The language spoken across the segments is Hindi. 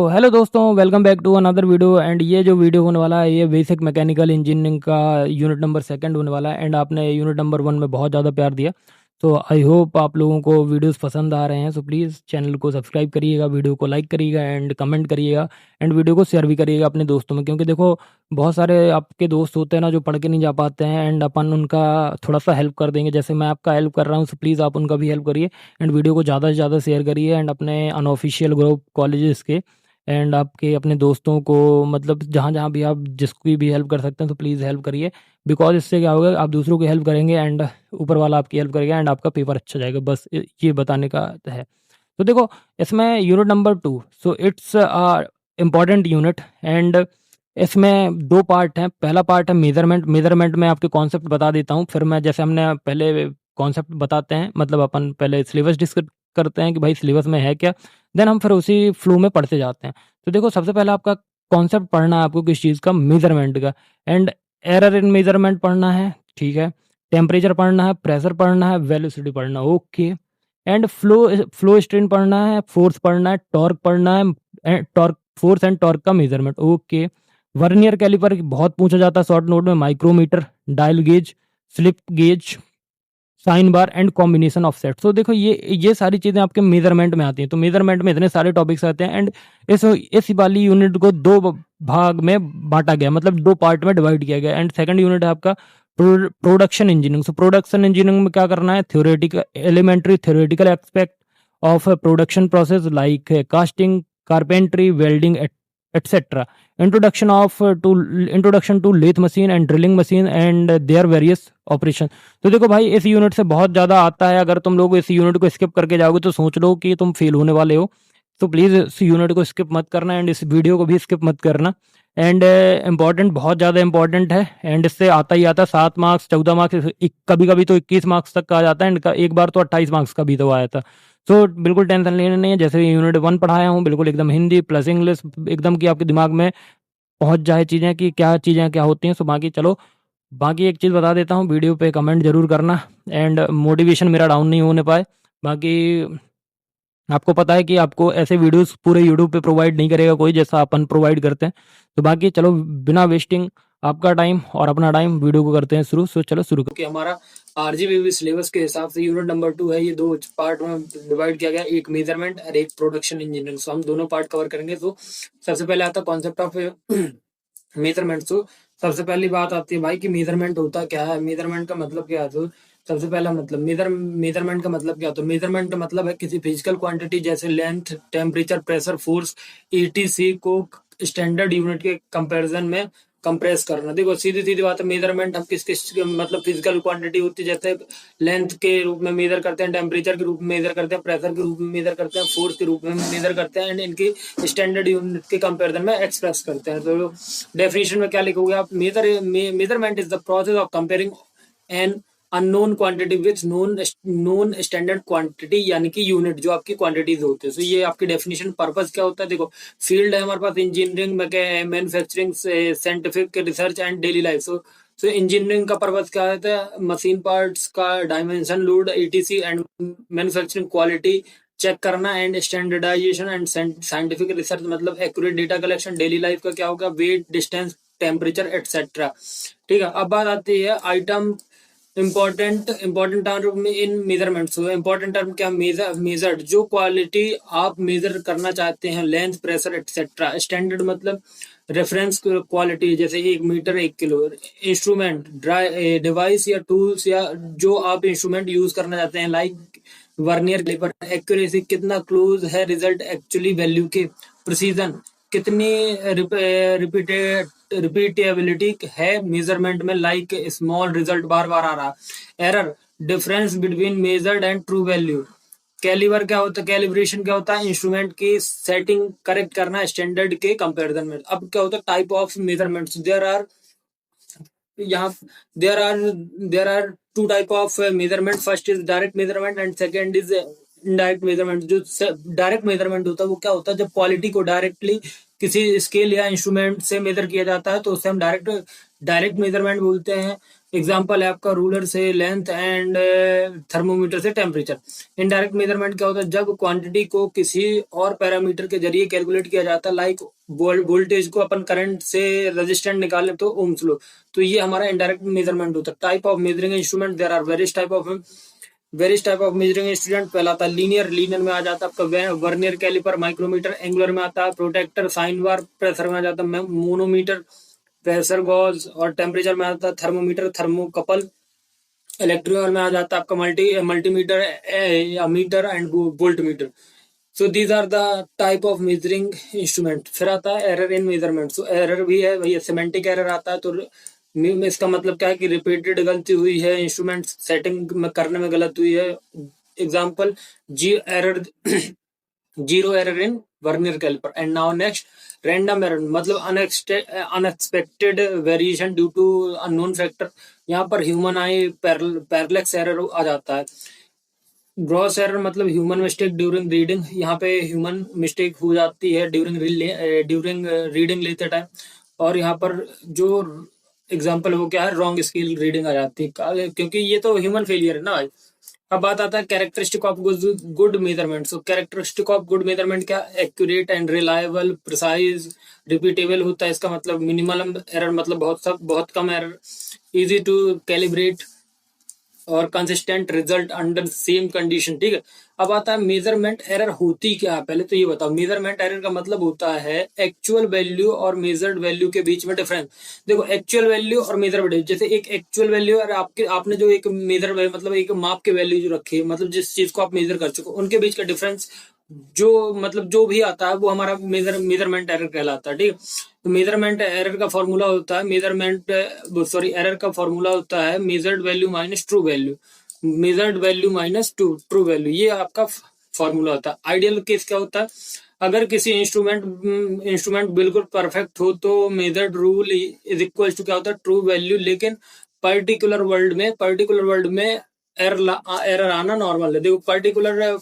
हेलो दोस्तों, welcome back to another video. And ये जो वीडियो होने वाला है ये बेसिक मैकेनिकल इंजीनियरिंग का यूनिट नंबर सेकंड होने वाला है। एंड आपने यूनिट नंबर वन में बहुत ज़्यादा प्यार दिया, तो आई होप आप लोगों को वीडियोस पसंद आ रहे हैं। सो प्लीज़ चैनल को सब्सक्राइब करिएगा, वीडियो को लाइक करिएगा एंड कमेंट करिएगा एंड वीडियो को शेयर भी करिएगा अपने दोस्तों में, क्योंकि देखो बहुत सारे आपके दोस्त होते हैं ना जो पढ़ के नहीं जा पाते हैं एंड अपन उनका थोड़ा सा हेल्प कर देंगे। जैसे मैं आपका हेल्प कर रहा हूँ, सो प्लीज़ आप उनका भी हेल्प करिए एंड वीडियो को ज़्यादा से ज़्यादा शेयर करिए एंड अपने अनऑफिशियल ग्रुप कॉलेजेस के एंड आपके अपने दोस्तों को, मतलब जहाँ जहाँ भी आप जिसकी भी हेल्प कर सकते हैं तो प्लीज़ हेल्प करिए। बिकॉज इससे क्या होगा, आप दूसरों की हेल्प करेंगे एंड ऊपर वाला आपकी हेल्प करेगा एंड आपका पेपर अच्छा जाएगा। बस ये बताने का है। तो देखो इसमें unit number two, so it's important unit and इसमें दो पार्ट हैं। पहला पार्ट है मेजरमेंट। मेजरमेंट में आपके कॉन्सेप्ट बता देता हूँ, फिर मैं जैसे हमने पहले कॉन्सेप्ट बताते हैं, मतलब अपन पहले सिलेबस डिस्कस करते हैं कि भाई सिलेबस में है क्या, देन हम फिर उसी फ्लो में पढ़ते जाते हैं। तो देखो सबसे पहले आपका कॉन्सेप्ट पढ़ना है आपको किस चीज़ का, मेजरमेंट का। एंड एरर इन मेजरमेंट पढ़ना है, ठीक है। टेम्परेचर पढ़ना है, प्रेशर पढ़ना है, वेलोसिटी पढ़ना है, ओके। एंड फ्लो स्ट्रेन पढ़ना है, फोर्स पढ़ना है, टॉर्क पढ़ना है, टॉर्क फोर्स एंड टॉर्क का मेजरमेंट, ओके। वर्नियर कैलिपर बहुत पूछा जाता है शॉर्ट नोट में, micrometer, dial gauge, slip gauge, sine bar and combination of set. तो देखो ये सारी चीजें आपके मेजरमेंट में आती हैं। तो मेजरमेंट में इतने सारे टॉपिक्स आते हैं एंड इस वाली यूनिट को दो भाग में बांटा गया, मतलब दो पार्ट में डिवाइड किया गया। एंड सेकंड यूनिट है आपका production engineering. So production engineering में क्या करना है, theoretical elementary theoretical aspect of production process like casting, carpentry, welding etcetera. Introduction to lathe machine and drilling machine and there various operation. तो देखो भाई इस यूनिट से बहुत ज़्यादा आता है। अगर तुम लोग इस यूनिट को स्किप करके जाओगे तो सोच लो कि तुम फेल होने वाले हो। तो प्लीज़ इस यूनिट को स्किप मत करना एंड इस वीडियो को भी स्किप मत करना। एंड इम्पॉर्टेंट, बहुत ज़्यादा इंपॉर्टेंट है एंड इससे आता ही आता 7 मार्क्स, 14 मार्क्स, कभी कभी तो 21 मार्क्स तक का आ जाता है एंड एक बार तो 28 मार्क्स का भी तो आया था। तो बिल्कुल टेंशन लेना नहीं है। जैसे यूनिट वन पढ़ाया हूँ बिल्कुल एकदम हिंदी प्लस इंग्लिश, एकदम कि आपके दिमाग में पहुंच जाए चीज़ें कि क्या चीज़ें क्या होती हैं। सो बाकी चलो, बाकी एक चीज़ बता देता हूँ, वीडियो पे कमेंट जरूर करना एंड मोटिवेशन मेरा डाउन नहीं होने पाए। बाकी आपको पता है कि आपको ऐसे वीडियोस पूरे यूट्यूब पे प्रोवाइड नहीं करेगा कोई, जैसा अपन प्रोवाइड करते हैं। तो बाकी चलो, बिना वेस्टिंग आपका टाइम और अपना टाइम, वीडियो को करते हैं शुरू। सो चलो शुरू करते हैं। हमारा आरजीबीवी सिलेबस के हिसाब से यूनिट नंबर 2 है, ये दो पार्ट में डिवाइड किया गया, एक मेजरमेंट और एक प्रोडक्शन इंजीनियरिंग। सो हम दोनों पार्ट कवर करेंगे। तो सबसे पहले आता है कॉन्सेप्ट ऑफ मेजरमेंट। तो सबसे पहली बात आती है भाई कि मेजरमेंट होता क्या है, मेजरमेंट का मतलब क्या है। तो सबसे पहला मतलब मेजरमेंट का मतलब क्या होता है। मेजरमेंट का मतलब है किसी फिजिकल क्वांटिटी जैसे length, temperature, pressure, force, etc को स्टैंडर्ड यूनिट के कंपैरिजन में कंप्रेस करना। देखो सीधी सीधी बात है, मेजरमेंट हम किस किस मतलब फिजिकल क्वांटिटी होती है, जैसे लेंथ के रूप में मेजर करते हैं, टेम्परेचर के रूप में मेजर करते हैं, प्रेशर के रूप में मेजर करते हैं, फोर्स के रूप में मेजर करते हैं एंड इनकी स्टैंडर्ड यूनिट के कंपैरिजन में एक्सप्रेस करते हैं। तो डेफिनेशन में क्या लिखोगे आप, measurement is the process of comparing an unknown quantity with known standard quantity, यानी कि यूनिट जो आपकी क्वांटिटीज होती है। तो ये आपकी डेफिनेशन। पर्पस क्या होता है, देखो फील्ड है हमारे पास engineering, manufacturing, scientific research and daily life. So engineering का पर्पस क्या होता है, मशीन पार्ट्स का dimension, load, etc and manufacturing quality check करना and standardization and scientific research मतलब accurate data collection. Daily life का क्या होगा, वेट, डिस्टेंस, टेम्परेचर एटसेट्रा। ठीक है, अब बात आती है item important term in measurement. Important term क्या, मेजर्ड जो क्वालिटी आप मेजर करना चाहते हैं, लेंथ, प्रेशर एटसेट्रा। स्टैंडर्ड मतलब रेफरेंस क्वालिटी, जैसे 1 मीटर, 1 किलो। इंस्ट्रूमेंट, डिवाइस या टूल्स या जो आप इंस्ट्रूमेंट यूज करना चाहते हैं, लाइक वर्नियर कैलिपर। एक्यूरेसी, कितना क्लोज है रिजल्ट एक्चुअली वैल्यू के। प्रिसीजन, कितनी रिपीटेबिलिटी है मेजरमेंट में, लाइक स्मॉल रिजल्ट बार बार आ रहा। Error, difference between measured and true value. Caliber क्या होता है, कैलिब्रेशन क्या होता है, इंस्ट्रूमेंट की सेटिंग करेक्ट करना स्टैंडर्ड के कंपैरिजन में। अब क्या होता है, टाइप ऑफ मेजरमेंट्स, यहाँ there are two type of measurement. First is direct measurement and second is indirect measurement. जो डायरेक्ट मेजरमेंट होता है वो क्या होता है, जब क्वालिटी को डायरेक्टली किसी स्केल या इंस्ट्रूमेंट से मेजर किया जाता है तो उसे हम डायरेक्ट मेजरमेंट बोलते हैं। एग्जाम्पल है आपका रूलर से लेंथ एंड थर्मोमीटर से टेम्परेचर। इनडायरेक्ट मेजरमेंट क्या होता है, जब क्वांटिटी को किसी और पैरामीटर के जरिए कैलकुलेट किया जाता है, लाइक वोल्टेज को अपन करंट से रेजिस्टेंट निकाले तो ओम्स लो, तो ये हमारा इनडायरेक्ट मेजरमेंट होता है। Type of measuring instrument, there are various type of measuring instrument. पहला आता है लीनियर, लीनियर में आ जाता है आपका वर्नियर कैलिपर, माइक्रोमीटर। एंगुलर में आता है प्रोटेक्टर, साइन बार। प्रेशर में आ जाता है मोनोमीटर, प्रेशर गॉज। और टेम्परेचर में आता है थर्मोमीटर, थर्मोकपल। इलेक्ट्रिकल में आ जाता है आपका multimeter, meter and voltmeter. So these are the type of measuring instrument. फिर आता है error in measurement. So error भी है भैया, सिमेंटिक एरर आता है। तो इसका मतलब क्या है कि रिपीटेड गलती हुई है, इंस्ट्रूमेंट सेटिंग में करने में गलत हुई है। एग्जाम्पल जी error, zero error in vernier calliper. And now next, random error मतलब unexpected variation due to unknown factor. यहाँ पर ह्यूमन आई पैरलेक्स एरर आ जाता है। ग्रॉस एरर मतलब ह्यूमन मिस्टेक ड्यूरिंग रीडिंग। यहाँ पे ह्यूमन मिस्टेक हो जाती है ड्यूरिंग रीडिंग लेते टाइम। और यहाँ पर जो एग्जांपल वो क्या है, रॉन्ग स्केल रीडिंग आ जाती है, क्योंकि ये तो ह्यूमन फेलियर है ना भाई। अब बात आता है characteristic of good measurement. So characteristic of good measurement क्या, accurate and reliable, precise, repeatable होता है। इसका मतलब मिनिमम एरर मतलब बहुत कम एरर, इजी टू कैलिब्रेट और consistent result under same condition. ठीक है। अब आता है मेजरमेंट एरर होती क्या है, पहले तो ये बताओ। मेजरमेंट एरर का मतलब होता है एक्चुअल वैल्यू और मेजर्ड वैल्यू के बीच में डिफरेंस। देखो एक्चुअल वैल्यू और मेजर वैल्यू, जैसे एक एक्चुअल वैल्यू और आपने जो एक मेजर मतलब एक माप के वैल्यू जो रखी है, मतलब जिस चीज को आप मेजर कर सको, उनके बीच का डिफरेंस जो भी आता है वो हमारा मेजरमेंट एरर कहलाता है। ठीक है। तो मेजरमेंट एरर का फॉर्मूला होता है एरर का फॉर्मूला होता है measured value minus true value. Measured value minus true value, ये आपका फॉर्मूला होता है। आइडियल केस क्या होता है, अगर किसी इंस्ट्रूमेंट बिल्कुल परफेक्ट हो तो measured rule is equal to क्या होता है, ट्रू वैल्यू। लेकिन पर्टिकुलर वर्ल्ड में एरर आना नॉर्मल है। देखो पर्टिकुलर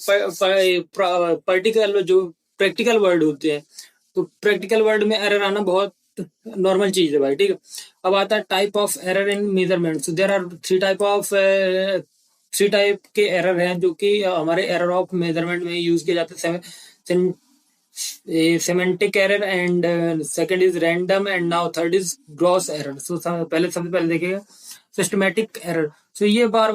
जो प्रैक्टिकल वर्ड होते हैं, तो प्रैक्टिकल वर्ड में एरर आना बहुत नॉर्मल चीज है भाई। ठीक है। अब आता है type of error in measurement. So there are three type के एरर हैं जो कि हमारे एरर ऑफ मेजरमेंट में यूज किए जाते हैं। Semantic error and second is random and now third is gross error. So सबसे पहले देखिएगा सिस्टमैटिक एरर। सो ये बार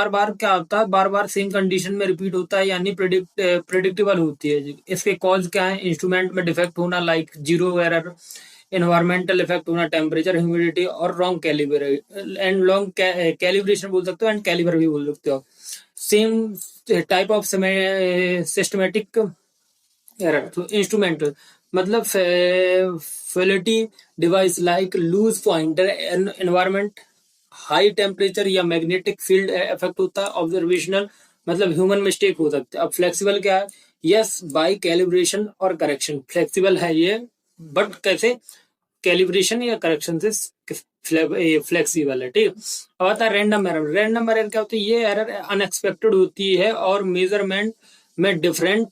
बार क्या होता है, बार बार सेम कंडीशन में रिपीट होता है, यानी प्रिडिक्टेबल होती है। इसके कॉज क्या है, इंस्ट्रूमेंट में डिफेक्ट होना, like zero error, environmental effect होना, टेम्परेचर, ह्यूमिडिटी, और रॉन्ग कैलिब्रेशन बोल सकते हो एंड कैलिबर भी बोल सकते हो। Same type of systematic error. तो इंस्ट्रूमेंट मतलब faulty device like loose pointer, environment, high temperature या मैग्नेटिक फील्ड इफेक्ट होता है। ऑब्जर्वेशनल मतलब ह्यूमन मिस्टेक हो सकते हैं। अब फ्लेक्सिबल क्या है, यस बाय कैलिब्रेशन और करेक्शन। फ्लेक्सिबल है ये, बट कैसे, कैलिब्रेशन या करेक्शन से फ्लेक्सिबल है। ठीक है। अब आता है रैंडम एरर। रैंडम एरर क्या होती है, ये एरर अनएक्सपेक्टेड होती है और मेजरमेंट में डिफरेंट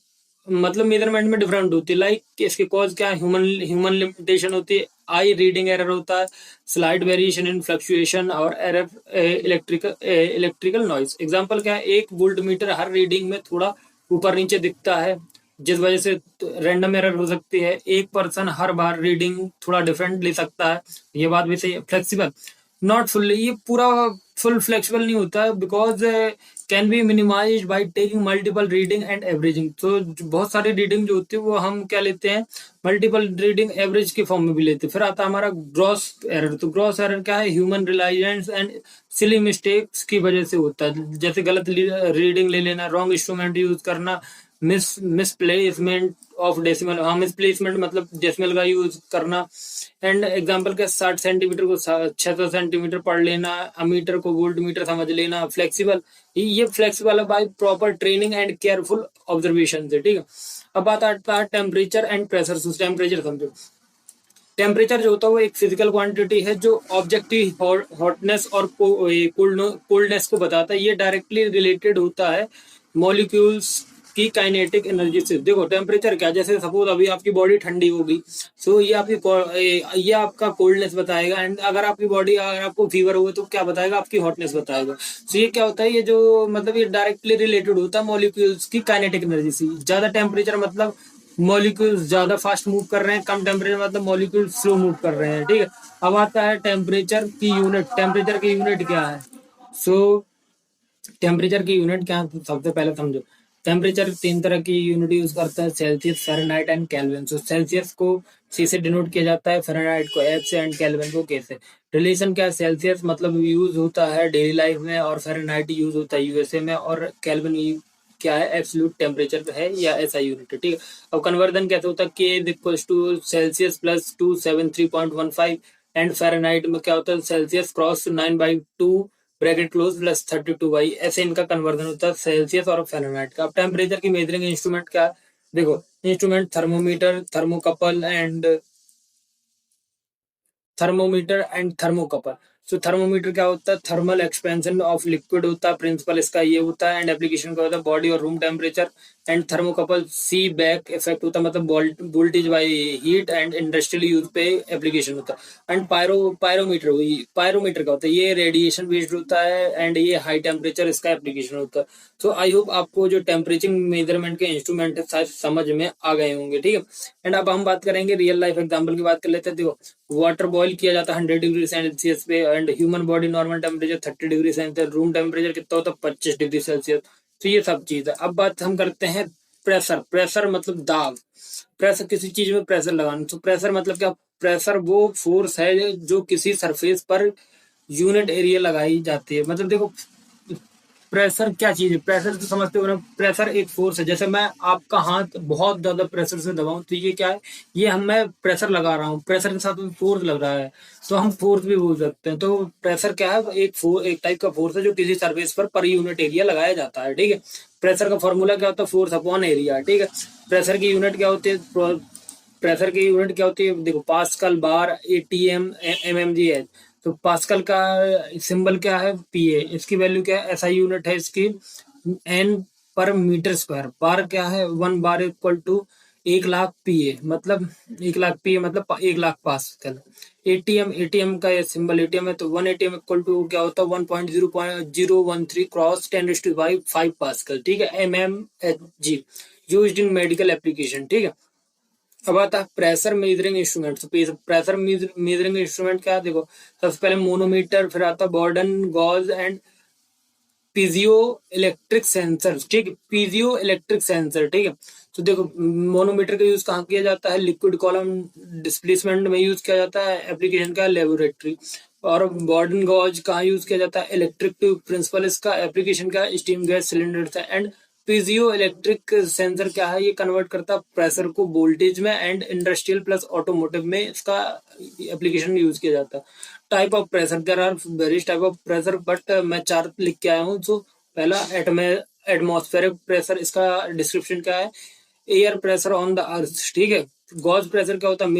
होती है। लाइक इसके कॉज क्या है, ह्यूमन लिमिटेशन होती है, आई रीडिंग एरर होता है, स्लाइड वेरिएशन इन फ्लक्चुएशन, और एरर इलेक्ट्रिकल नॉइज। एग्जांपल क्या है, एक वोल्ट मीटर हर रीडिंग में थोड़ा ऊपर नीचे दिखता है, जिस वजह से रैंडम एरर हो सकती है। एक पर्सन हर बार रीडिंग थोड़ा डिफरेंट ले सकता है, ये बात भी सही है। फ्लेक्सिबल नॉट फुल, ये पूरा फुल फ्लेक्सिबल नहीं होता है, because can be minimize by taking multiple reading and averaging. तो बहुत सारी रीडिंग जो होती है वो हम क्या लेते हैं, मल्टीपल रीडिंग एवरेज के फॉर्म में भी लेते हैं। फिर आता है हमारा ग्रॉस एरर। तो ग्रॉस एरर क्या है, human Reliance and silly mistakes की वजह से होता है, जैसे गलत रीडिंग ले लेना, रॉन्ग इंस्ट्रूमेंट यूज करना, मिसप्लेसमेंट ऑफ डेसिमल। हाँ, मिसप्लेसमेंट मतलब डेसिमल का यूज करना। एंड एग्जांपल के 60 सेंटीमीटर को 600 सेंटीमीटर पढ़ लेना, अमीटर को वोल्ट मीटर समझ लेना। फ्लेक्सिबल, ये फ्लेक्सिबल है by proper training and careful observation से। ठीक है। अब बात आता है टेम्परेचर एंड प्रेशर। टेम्परेचर समझो, टेम्परेचर जो होता है वो एक फिजिकल क्वांटिटी है जो ऑब्जेक्टिव हॉटनेस और कोल्डनेस को बताता है। ये डायरेक्टली रिलेटेड होता है मॉलिक्यूल्स की काइनेटिक एनर्जी से। देखो टेम्परेचर क्या, जैसे सपोज अभी आपकी बॉडी ठंडी होगी, सो ये ये आपका कोल्डनेस बताएगा, एंड अगर आपकी बॉडी, अगर आपको फीवर होगा तो क्या बताएगा, आपकी हॉटनेस बताएगा। सो ये क्या होता है, ये जो मतलब ये डायरेक्टली रिलेटेड होता है मॉलिक्यूल्स की काइनेटिक एनर्जी से। ज्यादा टेम्परेचर मतलब मॉलिक्यूल्स ज्यादा फास्ट मूव कर रहे हैं, कम टेम्परेचर मतलब मॉलिक्यूल्स स्लो मूव कर रहे हैं, ठीक है। अब आता है टेम्परेचर की यूनिट। टेम्परेचर की यूनिट क्या है? सो टेम्परेचर की यूनिट क्या है, सबसे पहले समझो। टेम्परेचर 3 तरह की यूनिट यूज करता है, Celsius, Fahrenheit and kelvin. So Celsius को सी से डिनोट किया जाता है, फ़ारेनहाइट को एफ से, एंड केल्विन को के से। रिलेशन क्या है, सेल्सियस मतलब यूज होता है डेली लाइफ में, और फ़ारेनहाइट यूज होता है यूएसए में, और केल्विन क्या है, एब्सोल्यूट टेम्परेचर है या ऐसा यूनिट है, ठीक है। अब कन्वर्जन कैसे होता है, K is equal to Celsius plus 273.15, and Fahrenheit में क्या होता है, Celsius cross 9/2 bracket close plus 32 ऐसे इनका कन्वर्जन होता है सेल्सियस और फ़ारेनहाइट का। अब टेम्परेचर की मेजरिंग इंस्ट्रूमेंट क्या है, देखो instrument thermometer, thermometer and thermocouple. So thermometer क्या होता है, थर्मल एक्सपेंशन ऑफ लिक्विड होता है, प्रिंसिपल इसका ये होता है, एंड एप्लीकेशन क्या होता है, बॉडी और room temperature. And thermocouple Seebeck effect होता है, मतलब voltage by heat, and industrial use पे एप्लीकेशन होता है। एंड पायरोमीटर, पायरोमीटर का होता है, ये रेडिएशन बेस्ड होता है, एंड ये हाई टेम्परेचर इसका एप्लीकेशन होता है। सो आई होप आपको जो टेम्परेचर मेजरमेंट के इंस्ट्रूमेंट है शायद समझ में आ गए होंगे, ठीक है। एंड अब हम बात करेंगे रियल लाइफ एग्जाम्पल की बात कर लेते हैं। देखो वाटर बॉईल किया जाता है 100 डिग्री सेल्सियस पे, and human body normal temperature 30 degree Celsius, room temperature कितना होता है 25 डिग्री सेल्सियस। तो ये सब चीज है। अब बात हम करते हैं प्रेशर। प्रेशर मतलब दाब। प्रेशर किसी चीज में प्रेशर लगाना, तो प्रेशर मतलब क्या, प्रेशर वो फोर्स है जो किसी सरफेस पर यूनिट एरिया लगाई जाती है। मतलब देखो प्रेशर क्या चीज है, प्रेशर तो समझते हो ना, प्रेशर एक फोर्स है। जैसे मैं आपका हाथ बहुत ज्यादा प्रेशर से दबाऊं तो ये क्या है, ये हम मैं प्रेशर लगा रहा हूँ, प्रेशर के साथ में फोर्स लग रहा है, तो हम फोर्स भी बोल सकते हैं। तो प्रेशर क्या है, एक टाइप का फोर्स है जो किसी सर्फेस पर यूनिट एरिया लगाया जाता है, ठीक है। प्रेशर का फॉर्मूला क्या होता है, फोर्स अपॉन एरिया, ठीक है। प्रेशर की यूनिट क्या होती है, प्रेशर की यूनिट क्या होती है, देखो पास्कल, बार, एटीएम, एमएमजी है। तो पास्कल का सिंबल क्या है, पीए। इसकी वैल्यू क्या है, एसआई यूनिट है इसकी, एन पर मीटर स्क्वायर। बार क्या है, 1 बार इक्वल टू 1 लाख पीए, मतलब 1 लाख पीए मतलब 1 लाख पास्कल। एटीएम, एटीएम का ये सिंबल एटीएम है, तो 1 ATM इक्वल टू क्या होता है, 1.013 क्रॉस 10⁵ पास्कल, ठीक है। MmHg used in medical application, ठीक है। अब आता है pressure measuring instrument. Pressure measuring instrument क्या है, देखो सबसे पहले मोनोमीटर, फिर आता है Bourdon, gauge and piezo electric sensor, ठीक है। पीजियो इलेक्ट्रिक सेंसर, ठीक है। तो देखो मोनोमीटर का यूज कहाँ किया जाता है, लिक्विड कॉलम डिस्प्लेसमेंट में यूज किया जाता है, एप्लीकेशन का लेबोरेटरी। और बॉर्डन गॉज कहाँ यूज किया जाता है, इलेक्ट्रिक ट्यूब, प्रिंसिपल इसका एप्लीकेशन का स्टीम गैस सिलेंडर था। एंड पीजियो इलेक्ट्रिक सेंसर क्या है, ये कन्वर्ट करता है प्रेशर को वोल्टेज में, एंड इंडस्ट्रियल प्लस ऑटोमोटिव में इसका एप्लीकेशन यूज किया जाता है। Type of pressure, there are various type of pressure, but मैं 4 लिख के आया हूँ। तो पहला एटमॉस्फेरिक प्रेशर, इसका डिस्क्रिप्शन क्या है, air pressure on the earth, ठीक है। गॉज प्रेशर क्या होता है,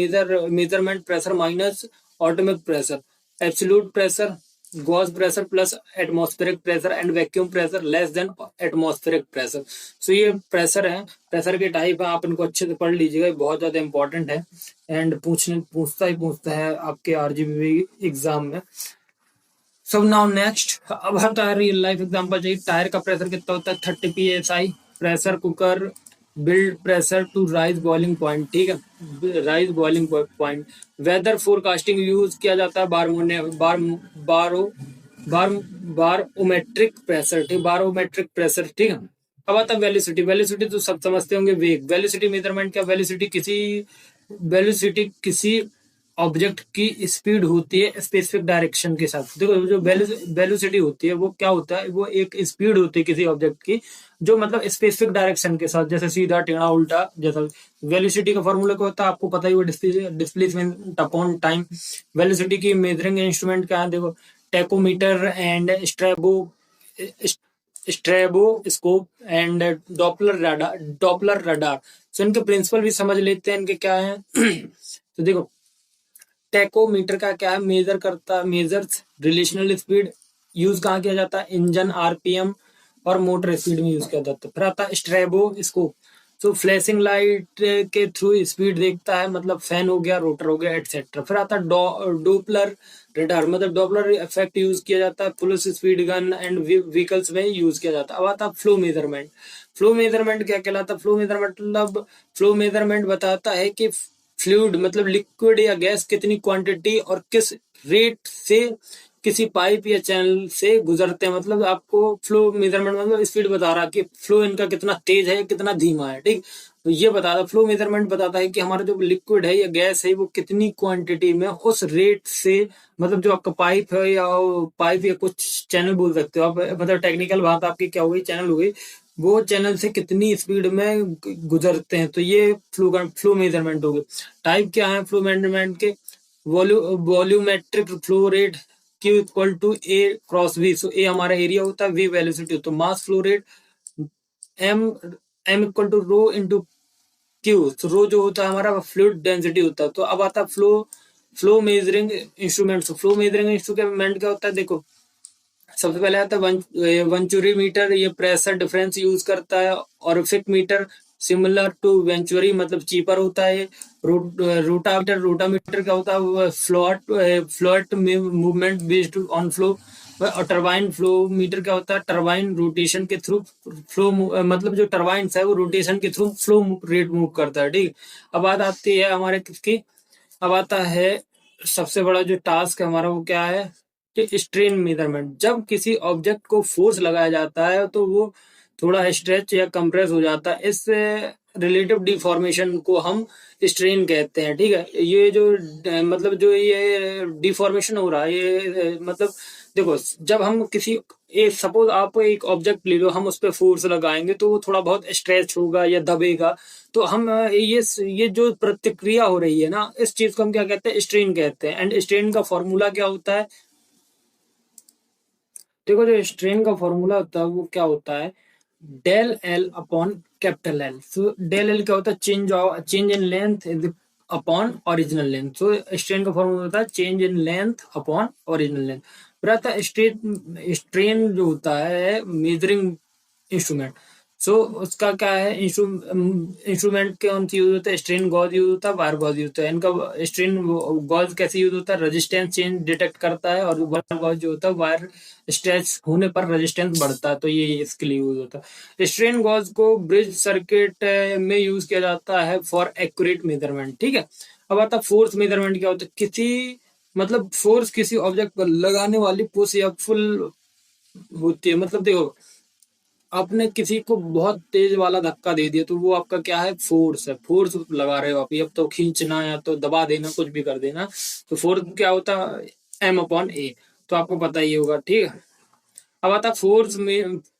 measurement pressure minus atomic pressure. Absolute pressure, gauge pressure plus atmospheric pressure, and vacuum pressure less than atmospheric pressure. So ये प्रेशर है, प्रेशर के टाइप है, आप इनको अच्छे से पढ़ लीजिएगा, बहुत ज्यादा इंपॉर्टेंट है, एंड पूछता है आपके आरजीबी एग्जाम में। सब नाउ नेक्स्ट, अब आता है रियल लाइफ एग्जांपल चाहिए। टायर का प्रेशर कितना होता है, 30 psi। Pressure cooker build pressure to raise boiling point, ठीक है, raise boiling point. Weather forecasting use किया जाता है, बारो बार बारोमेट्रिक प्रेशर, ठीक, बारोमेट्रिक प्रेशर, ठीक है। अब आता है वेलोसिटी। वेलोसिटी तो सब समझते होंगे, वेग। वेलोसिटी मेजरमेंट क्या, वेलोसिटी किसी ऑब्जेक्ट की स्पीड होती है स्पेसिफिक डायरेक्शन के साथ। देखो जो वेलोसिटी होती है वो क्या होता है, वो एक स्पीड होती है किसी ऑब्जेक्ट की, जो मतलब स्पेसिफिक डायरेक्शन के साथ, जैसे सीधा, टेढ़ा, उल्टा, जैसा। वेलोसिटी का फॉर्मूला क्या होता है, आपको पता ही वो डिस्प्लेसमेंट अपॉन टाइम। वेलोसिटी की मेजरिंग इंस्ट्रूमेंट क्या है, देखो tachometer and stroboscope and Doppler radar. So इनके प्रिंसिपल भी समझ लेते हैं, इनके क्या है तो देखो टेकोमीटर का क्या है, मेजर्स रिलेशनल स्पीड। यूज कहाँ किया जाता है, इंजन, आरपीएम और मोटर स्पीड में यूज किया जाता है। फिर आता है स्ट्रेबोस्कोप, तो फ्लैशिंग लाइट के थ्रू स्पीड देखता है, मतलब फैन हो गया, रोटर हो गया, एटसेट्रा। फिर आता है डोपलर रेडार, मतलब डॉपलर इफेक्ट यूज किया जाता है police speed gun and vehicles में यूज किया जाता है। अब आता है फ्लो मेजरमेंट। फ्लो मेजरमेंट क्या कहलाता है? फ्लो मेजरमेंट मतलब फ्लो मेजरमेंट बताता है कि फ्लूइड मतलब लिक्विड या गैस कितनी क्वांटिटी और किस रेट से किसी पाइप या चैनल से गुजरते हैं। मतलब आपको फ्लो मेजरमेंट मतलब स्पीड बता रहा है कि फ्लो इनका कितना तेज है कितना धीमा है, ठीक। तो ये बताता, फ्लो मेजरमेंट बताता है कि हमारा जो लिक्विड है या गैस है वो कितनी क्वांटिटी में उस रेट से, मतलब जो आपका पाइप या कुछ चैनल बोल सकते हो आप, मतलब टेक्निकल बात आपकी क्या हो गई, चैनल हो गई, वो चैनल से कितनी स्पीड में गुजरते हैं। तो ये फ्लो मेजरमेंट हो गए। टाइप क्या है फ्लो मेजरमेंट के? Volumetric flow rate Q equal to A cross V. So A हमारा एरिया होता है, वी वेलोसिटी होता है। Mass flow rate M M equal to rho into Q. तो रो जो होता है हमारा फ्लूइड डेंसिटी होता है। तो अब आता है flow measuring instrument. Flow measuring instrument क्या होता है? देखो, सबसे पहले आता है वेंचुरी मीटर, ये प्रेशर डिफरेंस यूज करता है। ऑरिफिक मीटर सिमिलर टू वेंचुरी, मतलब चीपर होता है। रोटामीटर क्या होता है? Float movement based on flow. और टरबाइन फ्लो मीटर क्या होता है? टरबाइन रोटेशन के थ्रू फ्लो, मतलब जो टरबाइन है वो रोटेशन के थ्रू फ्लो रेट मूव करता है, ठीक। अब बात आती है हमारे किसकी, अब आता है सबसे बड़ा जो टास्क है हमारा, वो क्या है कि स्ट्रेन मेजरमेंट। जब किसी ऑब्जेक्ट को फोर्स लगाया जाता है तो वो थोड़ा स्ट्रेच या कंप्रेस हो जाता है, इस रिलेटिव डिफॉर्मेशन को हम स्ट्रेन कहते हैं, ठीक है। ये जो मतलब जो ये डिफॉर्मेशन हो रहा है, ये मतलब देखो, जब हम किसी सपोज आप एक ऑब्जेक्ट ले लो, हम उस पर फोर्स लगाएंगे तो वो थोड़ा बहुत स्ट्रेच होगा या दबेगा। तो हम ये जो प्रतिक्रिया हो रही है ना, इस चीज को हम क्या कहते हैं? स्ट्रेन कहते हैं। एंड स्ट्रेन का फॉर्मूला क्या होता है? देखो, जो स्ट्रेन का फॉर्मूला होता है वो क्या होता है? Del L upon capital L. So del L क्या होता है? Change in length upon original length. So strain का फॉर्मूला होता है change in length upon original length. फिर आता है स्ट्रेन जो होता है मेजरिंग इंस्ट्रूमेंट। सो उसका क्या है? इंस्ट्रूमेंट के कौन सी यूज होता है? स्ट्रेन गॉज यूज होता है, वायर गॉज यूज होता है। इनका स्ट्रेन गॉज कैसे यूज होता है? रेजिस्टेंस चेंज डिटेक्ट करता है, और वायर गॉज जो होता है वायर स्ट्रेच होने पर रेजिस्टेंस बढ़ता है, तो ये इसके लिए यूज होता है। स्ट्रेन गॉज को ब्रिज सर्किट में यूज किया जाता है फॉर एक्यूरेट मेजरमेंट, ठीक है। अब आता है फोर्स मेजरमेंट। क्या होता है? किसी मतलब फोर्स किसी ऑब्जेक्ट पर लगाने वाली पुश या पुल होती है। मतलब देखो, आपने किसी को बहुत तेज वाला धक्का दे दिया तो वो आपका क्या है? फोर्स है। फोर्स लगा रहे हो आप, अब तो खींचना या तो दबा देना, कुछ भी कर देना। तो फोर्स क्या होता है? एम अपॉन ए। तो आपको पता ही होगा, ठीक है। अब आता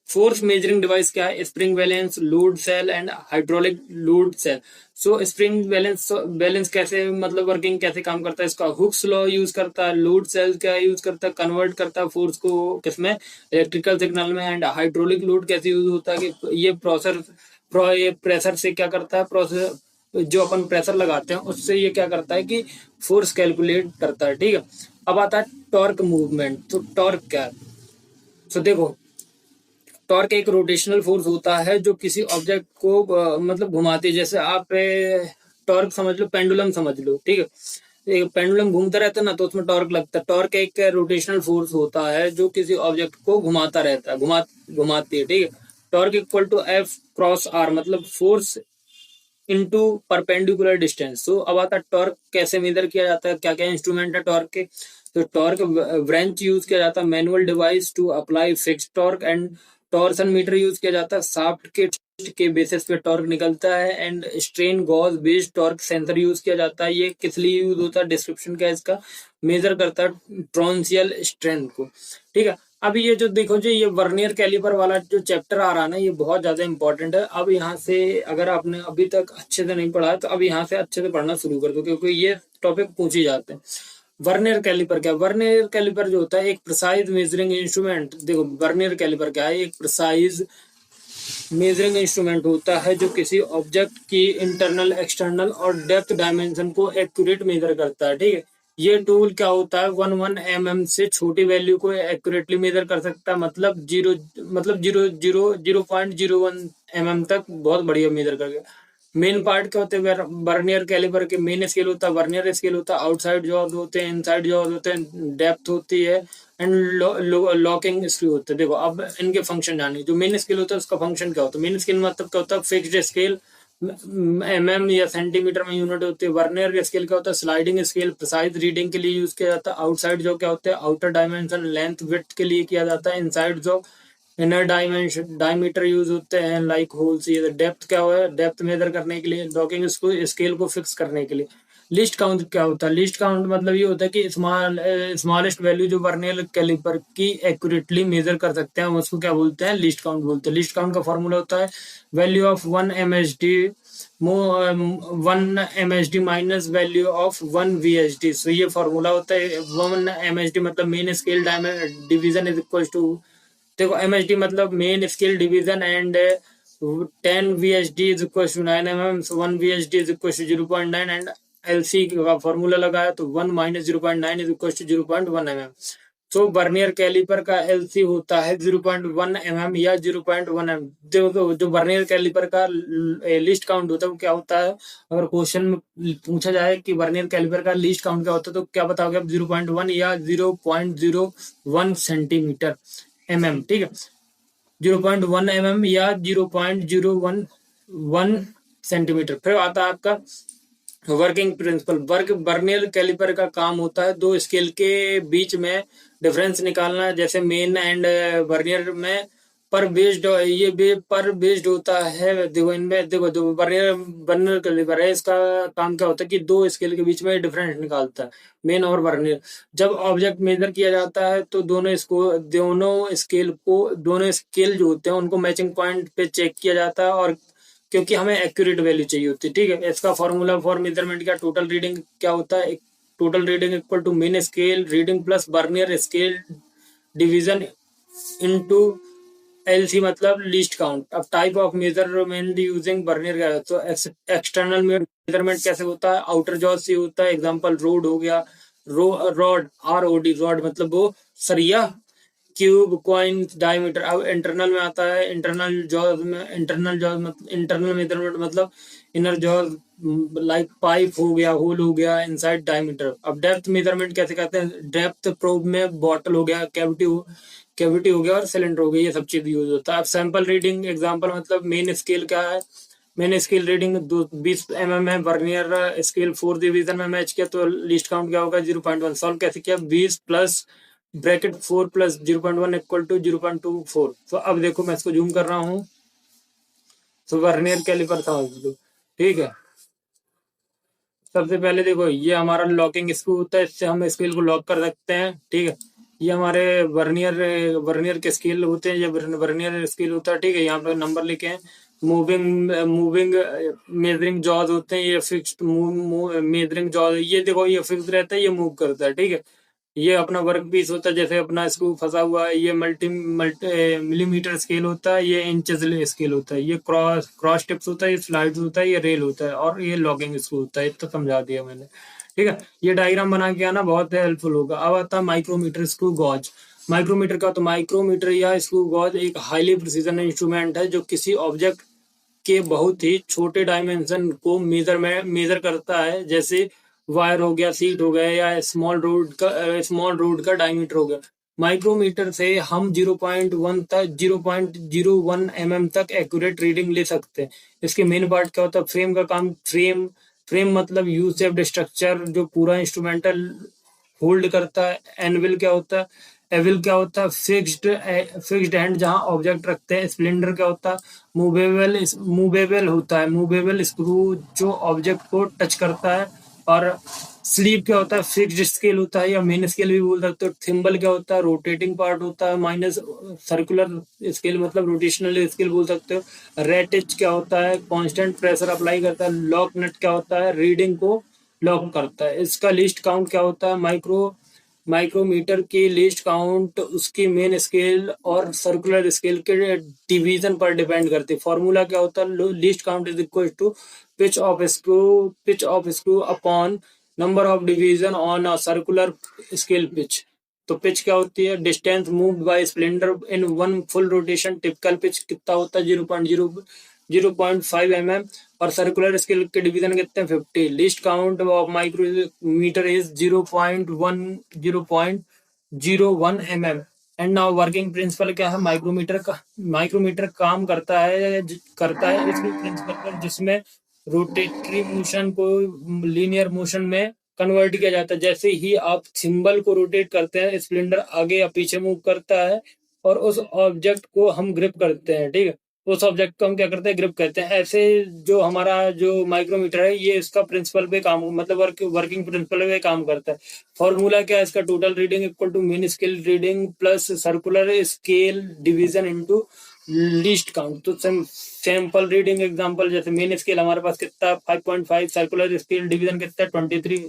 फोर्स मेजरिंग डिवाइस क्या है? Spring balance, load cell and hydraulic load cell. So spring balance balance कैसे, मतलब वर्किंग कैसे काम करता है इसका? हुक्स लॉ यूज करता है। लोड सेल क्या यूज करता है? कन्वर्ट करता है फोर्स को किसमें? इलेक्ट्रिकल सिग्नल में। एंड हाइड्रोलिक लोड कैसे यूज होता है कि ये प्रेशर से क्या करता है? प्रोसेस जो अपन प्रेशर लगाते हैं उससे ये क्या करता है कि फोर्स कैलकुलेट करता है, ठीक है। अब आता है टॉर्क मूवमेंट। तो टॉर्क क्या है? तो देखो, टॉर्क एक रोटेशनल फोर्स होता है जो किसी ऑब्जेक्ट को मतलब घुमाती है। जैसे आप टॉर्क समझ लो, पेंडुलम समझ लो, ठीक है। एक पेंडुलम घूमता रहता है ना, तो उसमें टॉर्क लगता है। टॉर्क एक रोटेशनल फोर्स होता है जो किसी ऑब्जेक्ट को घुमाता रहता है, घुमाती है, ठीक है। Torque equal to F cross R, मतलब force into perpendicular distance. So अब आता है टॉर्क कैसे मेजर किया जाता है, क्या क्या इंस्ट्रूमेंट है टॉर्क के? तो टॉर्क व्रेंच यूज किया जाता है, manual device to apply fix torque. And torsion meter use किया जाता है, शाफ्ट के बेसिस पे टॉर्क निकलता है। And strain gauge based torque sensor use किया जाता है। ये किस लिए यूज होता है? डिस्क्रिप्शन क्या है इसका? मेजर करता है ट्रांसियल स्ट्रेंथ को, ठीक है। अभी ये जो देखो जी, ये वर्नियर कैलिपर वाला जो चैप्टर आ रहा है ना, ये बहुत ज्यादा इंपॉर्टेंट है। अब यहाँ से अगर आपने अभी तक अच्छे से नहीं पढ़ा है तो अब यहाँ से अच्छे से पढ़ना शुरू कर दो, क्योंकि ये टॉपिक पूछे जाते हैं। वर्नियर कैलिपर क्या? वर्नियर कैलिपर जो होता है एक प्रिसाइज मेजरिंग इंस्ट्रूमेंट। देखो, वर्नियर कैलिपर क्या है? एक प्रिसाइज मेजरिंग इंस्ट्रूमेंट होता है जो किसी ऑब्जेक्ट की इंटरनल, एक्सटर्नल और डेप्थ डायमेंशन को एक्यूरेट मेजर करता है, ठीक है। ये टूल क्या होता है, 1 से छोटी वैल्यू को एक्यूरेटली मेजर कर सकता है, मतलब 0.01 तक बहुत बढ़िया मेजर करके। मेन पार्ट क्या होते हैं, वर्नियर कैलिपर के मेन स्केल होता है, वर्नियर स्केल होता है, आउटसाइड जॉज होते हैं, इनसाइड जॉज होते हैं, डेप्थ होती है, एंड लॉकिंग स्क्रू होते हैं। देखो अब इनके फंक्शन जानिए। जो मेन स्केल होता है उसका फंक्शन क्या होता है, मेन स्केल मतलब क्या होता है, फिक्स्ड स्केल या सेंटीमीटर में यूनिट होती है। वर्नियर स्केल क्या होता है, स्लाइडिंग स्केल, प्रिसाइज रीडिंग के लिए यूज किया जाता है। आउटसाइड जो क्या होते हैं, आउटर डायमेंशन, लेंथ विड्थ के लिए किया जाता है। इनसाइड जो इनर डायमेंशन डायमीटर यूज होते हैं, लाइक होल्स। ये डेप्थ क्या है, डेप्थ मेजर करने के लिए। लॉकिंग स्केल को फिक्स करने के लिए। लिस्ट काउंट क्या होता है, लिस्ट काउंट मतलब ये होता है कि स्मॉलेस्ट वैल्यू जो वर्नियर कैलिपर की एक्यूरेटली मेजर कर सकते हैं, हम उसको क्या बोलते हैं, लिस्ट काउंट बोलते हैं। लिस्ट काउंट का फॉर्मूला होता है value of 1 MSD 1 MSD minus value of 1 VSD। So ये फॉर्मूला होता है। 1 MSD मतलब main scale division is equal to, देखो MSD मतलब main scale division, and 10 VSD is equal to 9 mm, so 1 VSD is equal to 0.9, and LC का फॉर्मूला लगाया तो 1 minus 0.9 is equal to 0.1 mm। तो वर्नियर कैलिपर का LC होता है 0.1 mm या 0.1 mm। जो वर्नियर कैलिपर का लिस्ट काउंट होता है वो क्या होता है, अगर क्वेश्चन में पूछा जाए कि वर्नियर कैलिपर का लिस्ट काउंट क्या होता है, तो क्या बताओगे आप, 0.1 या 0.01 सेंटीमीटर mm, ठीक है। 0.1 mm या 0.011 सेंटीमीटर। फिर आता है आपका वर्किंग प्रिंसिपल। वर्नियर कैलिपर का काम होता है दो स्केल के बीच में डिफरेंस निकालना, जैसे मेन एंड वर्नियर में पर बेस्ड, पर बेस्ड होता है। देखो इनमें, देखो जो वर्नियर वर्नियर कैलिपर है इसका काम क्या होता है कि दो स्केल के बीच में डिफरेंस निकालता है, मेन और वर्नियर। जब ऑब्जेक्ट मेजर किया जाता है तो दोनों स्केल जो होते हैं उनको मैचिंग पॉइंट पे चेक किया जाता है, और क्योंकि हमें एक्यूरेट वैल्यू चाहिए होती है, ठीक है। इसका फॉर्मूला फॉर मेजरमेंट का टोटल रीडिंग क्या होता है, total reading equal to main scale reading plus vernier scale division into LC मतलब लीस्ट काउंट। अब type of measurement using vernier का, तो एक्सटर्नल मेजरमेंट कैसे होता है, आउटर जॉज से होता है। एग्जांपल रोड हो गया, रॉड, ROD, रॉड मतलब वो सरिया, क्यूब, कॉइन, डायमीटर। अब इंटरनल में आता है, इंटरनल मेजरमेंट मतलब इनर जॉज, लाइक पाइप हो गया, होल हो गया, इनसाइड डायमीटर। अब डेप्थ मेजरमेंट कैसे करते हैं, डेप्थ प्रोब में बॉटल हो गया, कैविटी हो गया और सिलेंडर हो गया, ये सब चीज यूज होता है। अब सैंपल रीडिंग एग्जांपल मतलब मेन स्केल क्या है, मैंने स्केल रीडिंग 20 mm है, वर्नियर स्केल 4 डिवीजन में मैच किया तो लिस्ट काउंट क्या होगा, 0.1। सॉल्व कैसे किया, 20 plus bracket 4 plus 0.1 equal to 0.24। तो अब देखो मैं इसको जूम कर रहा हूँ, तो वर्नियर कैलिपर समझ लो, ठीक है। सबसे पहले देखो ये हमारा लॉकिंग स्क्रू होता है, इससे हम स्केल को लॉक कर सकते हैं, ठीक है। ये हमारे वर्नियर वर्नियर के स्केल होते हैं, ये वर्नियर स्केल होता है, ठीक है। यहाँ पे नंबर लिखे हैं। मूविंग मेजरिंग जॉज होते हैं, ये फिक्स्ड मेजरिंग जॉज, ये देखो ये फिक्स रहता है, ये मूव करता है, ठीक है। ये अपना वर्क पीस होता है, जैसे अपना स्क्रू फंसा हुआ है, ये मल्टी मिलीमीटर स्केल होता है, ये इंचेस स्केल होता है, ये क्रॉस टिप्स होता है, ये स्लाइड्स होता है, ये रेल होता है, और ये लॉकिंग स्क्रू होता है। इतना समझा दिया मैंने, ठीक है। ये डायग्राम बना के आना बहुत हेल्पफुल होगा। अब आता है माइक्रोमीटर स्क्रू गॉज। माइक्रोमीटर का, तो माइक्रोमीटर या स्क्रू गॉज एक हाईली प्रिसीजन इंस्ट्रूमेंट है जो किसी ऑब्जेक्ट के बहुत ही छोटे डायमेंशन को मेजर करता है, जैसे वायर हो गया, सीट हो गया, या स्मॉल रोड का डायमीटर हो गया। माइक्रोमीटर से हम 0.1 तक 0.01 mm तक एक्यूरेट रीडिंग ले सकते हैं। इसके मेन पार्ट क्या होता है, फ्रेम का काम। फ्रेम मतलब यू शेप्ड स्ट्रक्चर जो पूरा इंस्ट्रूमेंटल होल्ड करता है। एनविल क्या होता है, एविल क्या होता है, फिक्स्ड हैंड जहां ऑब्जेक्ट रखते हैं। स्प्लेंडर क्या होता है, मूवेबल होता है, मूवेबल स्क्रू जो ऑब्जेक्ट को टच करता है। और स्लीप क्या होता है, फिक्स्ड स्केल होता है या मेन स्केल भी बोल सकते हो। थिम्बल क्या होता है, रोटेटिंग पार्ट होता है, माइनस सर्कुलर स्केल मतलब रोटेशनल स्केल बोल सकते हो। रेट क्या होता है, कांस्टेंट प्रेशर अप्लाई करता है। लॉक नट क्या होता है, रीडिंग को लॉक करता है। इसका लिस्ट काउंट क्या होता है, माइक्रोमीटर की लिस्ट काउंट उसकी मेन स्केल और सर्कुलर स्केल के डिवीजन पर डिपेंड करती है। फॉर्मूला क्या होता है, least count is equal to pitch of screw upon number of division on a circular scale pitch. तो पिच क्या होती है? Distance moved by spindle in one full rotation. Typical pitch कितना होता है? 0.05 mm। और सर्कुलर स्केल के डिवीजन कितने हैं? 50। Least count of micrometer is 0.01 mm। And now working principle क्या है माइक्रोमीटर का? माइक्रोमीटर काम करता है इस प्रिंसिपल पर जिसमें रोटेटरी मोशन को लीनियर मोशन में कन्वर्ट किया जाता है। जैसे ही आप सिंबल को रोटेट करते हैं, सिलेंडर आगे या पीछे मूव करता है और उस ऑब्जेक्ट को हम ग्रिप करते हैं, ठीक है। उस ऑब्जेक्ट को हम क्या करते हैं? ग्रिप करते हैं। ऐसे जो हमारा जो माइक्रोमीटर है ये इसका प्रिंसिपल पे काम मतलब वर्किंग प्रिंसिपल पे काम करता है। फॉर्मूला क्या है इसका? Total reading equal to mean scale reading plus circular scale division into least count. तो सैंपल रीडिंग एग्जांपल, जैसे मेन स्केल हमारे पास कितना 5.5, सर्कुलर स्केल डिवीजन कितना 23,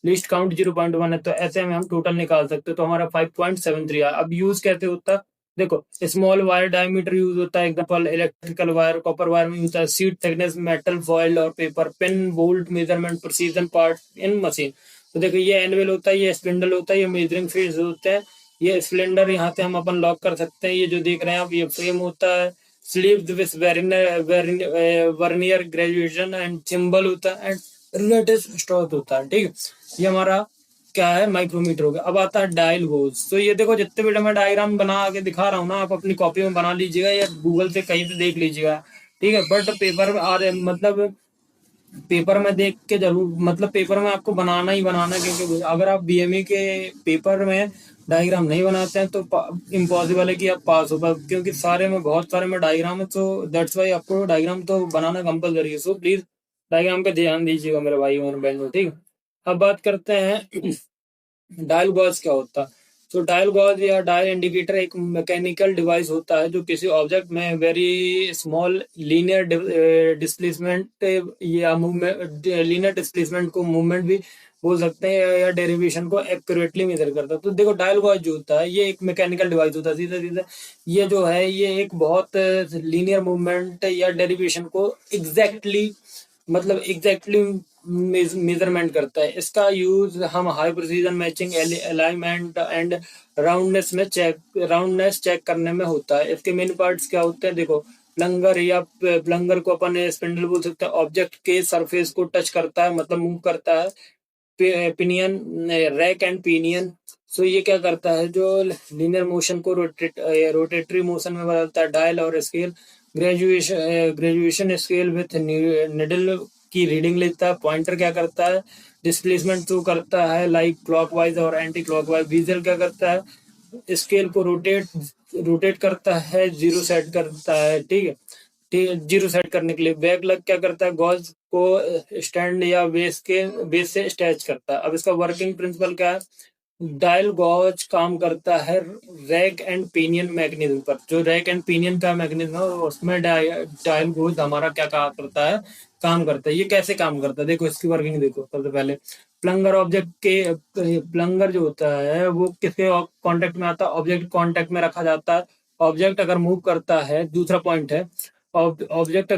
लीस्ट काउंट 0.1 है। तो ऐसे में हम टोटल निकाल सकते हैं। तो हमारा 5.73 है। अब यूज कैसे होता है देखो, स्मॉल वायर डायमीटर यूज होता है, example electrical wire, copper wire में यूज होता है। सीट थिकनेस, मेटल फॉइल और paper, pen, bolt, measurement, precision part in machine. तो देखो ये एनवेल होता है, ये स्पिंडल होता है, ये मेजरिंग फीड्स होते हैं, ये सिलेंडर यहाँ से हम अपन लॉक कर सकते हैं। ये जो देख रहे हैं आप, ये फ्रेम होता है। Sleeves with vernier graduation and symbol होता है एंड रिलेटेड स्ट्रॉथ होता है, ठीक है। ये हमारा क्या है? माइक्रोमीटर हो गया। अब आता है डायल गोज। तो ये देखो जितने भी मैं डायग्राम बना के दिखा रहा हूँ ना, आप अपनी कॉपी में बना लीजिएगा या गूगल से कहीं से देख लीजिएगा, ठीक है। बट पेपर में आ रहे मतलब पेपर में देख के जरूर, मतलब पेपर में आपको बनाना ही बनाना है, क्योंकि अगर आप बीएमई के पेपर में डायग्राम नहीं बनाते हैं तो इम्पॉसिबल है कि आप पास हो पाए, क्योंकि सारे में बहुत सारे में डायग्राम है। तो दैट्स वाई आपको डायग्राम तो बनाना कंपलसरी है। सो प्लीज डायग्राम पे ध्यान दीजिएगा मेरे भाई और बहनों, ठीक है। अब बात करते हैं डायल गॉज क्या होता है। तो डायल गॉज या डायल इंडिकेटर एक मैकेनिकल डिवाइस होता है जो किसी ऑब्जेक्ट में वेरी स्मॉल लीनियर डिस्प्लेसमेंट या मूवमेंट, लीनियर डिस्प्लेसमेंट को मूवमेंट भी बोल सकते हैं, या डेरिवेशन को एक्यूरेटली मेजर करता है। तो देखो डायल गॉज जो होता है ये एक मैकेनिकल डिवाइस होता है, सीधा सीधा ये जो है ये एक बहुत लीनियर मूवमेंट या डेरिवेशन को एग्जैक्टली मेजरमेंट करता है। इसका यूज हम high precision matching, alignment and roundness check करने में होता है। इसके मेन पार्ट्स क्या होते हैं देखो, प्लंगर को अपन स्पिंडल बोल सकते हैं, ऑब्जेक्ट के सरफेस को टच करता है मतलब मूव करता है। Pinion, rack and pinion. So ये क्या करता है? जो लीनियर मोशन को रोटेटरी मोशन में बदलता है। डायल और scale, graduation scale with needle की रीडिंग लेता है। पॉइंटर क्या करता है? डिस्प्लेसमेंट शो करता है लाइक क्लॉकवाइज और एंटी क्लॉकवाइज। विजल क्या करता है? स्केल को रोटेट करता है, जीरो सेट करता है, ठीक है। जीरो सेट करने के लिए बैक लग क्या करता है? गॉज को स्टैंड या बेस से स्ट्रेच करता है। अब इसका वर्किंग प्रिंसिपल क्या है? डायल गॉज काम करता है रैक एंड पिनियन मैकेनिज्म पर। जो रैक एंड पिनियन का मैकेनिज्म है उसमें डायल गॉज हमारा क्या करता है? काम करता है। ये कैसे काम करता है देखो, इसकी वर्किंग देखो। सबसे पहले प्लंगर जो होता है वो किसके कांटेक्ट में आता है? ऑब्जेक्ट कांटेक्ट में रखा जाता है। ऑब्जेक्ट अगर मूव करता है, दूसरा पॉइंट है, ऑब्जेक्ट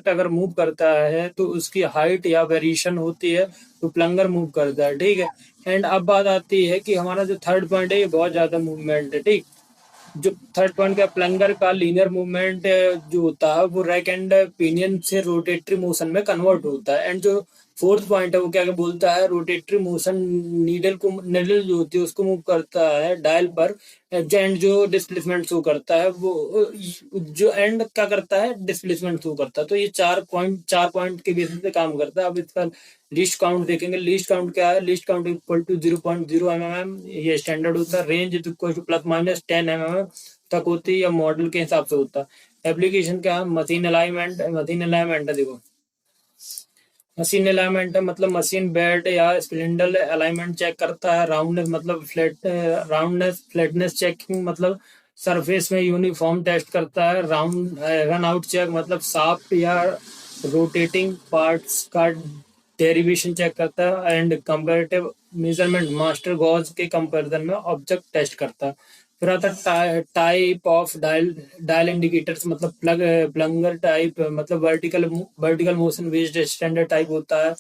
अगर मूव करता है तो उसकी हाइट या वेरिएशन होती है, तो प्लंगर मूव करता है, ठीक है। एंड अब बात आती है कि हमारा जो थर्ड पॉइंट है ये बहुत ज्यादा मूवमेंट है, ठीक। जो थर्ड पॉइंट का प्लंगर का लीनियर मूवमेंट जो होता है वो रैक एंड पिनियन से रोटेटरी मोशन में कन्वर्ट होता है। एंड जो फोर्थ पॉइंट है वो क्या बोलता है? रोटेटरी मोशन नीडल जो होती है उसको मूव करता है डायल पर। एंड जो डिस्प्लेसमेंट शो करता है वो जो एंड क्या करता है? डिस्प्लेसमेंट शो करता है। तो ये चार पॉइंट के बेसिस पे काम करता है। अब इसका लीस्ट काउंट देखेंगे। लीस्ट काउंट क्या है? Least count equal to 0.0 mm, ये स्टैंडर्ड होता है। रेंज इक्वल टू ±10 mm तक होती है, या मॉडल के हिसाब से होता है। एप्लीकेशन क्या है? मशीन अलाइनमेंट है देखो। मशीन अलाइनमेंट है मतलब मशीन बेड या स्पिंडल अलाइनमेंट चेक करता है। राउंडनेस मतलब फ्लैटनेस चेकिंग मतलब सरफेस में यूनिफॉर्म टेस्ट करता है। रन आउट चेक मतलब शाफ्ट या रोटेटिंग पार्ट्स का डेरिवेशन चेक करता है। And comparative measurement master gauge के कंपैरिजन में ऑब्जेक्ट टेस्ट करता है। फिर आता है type of dial dial indicators, मतलब प्लंगर टाइप, मतलब vertical motion based standard type होता है।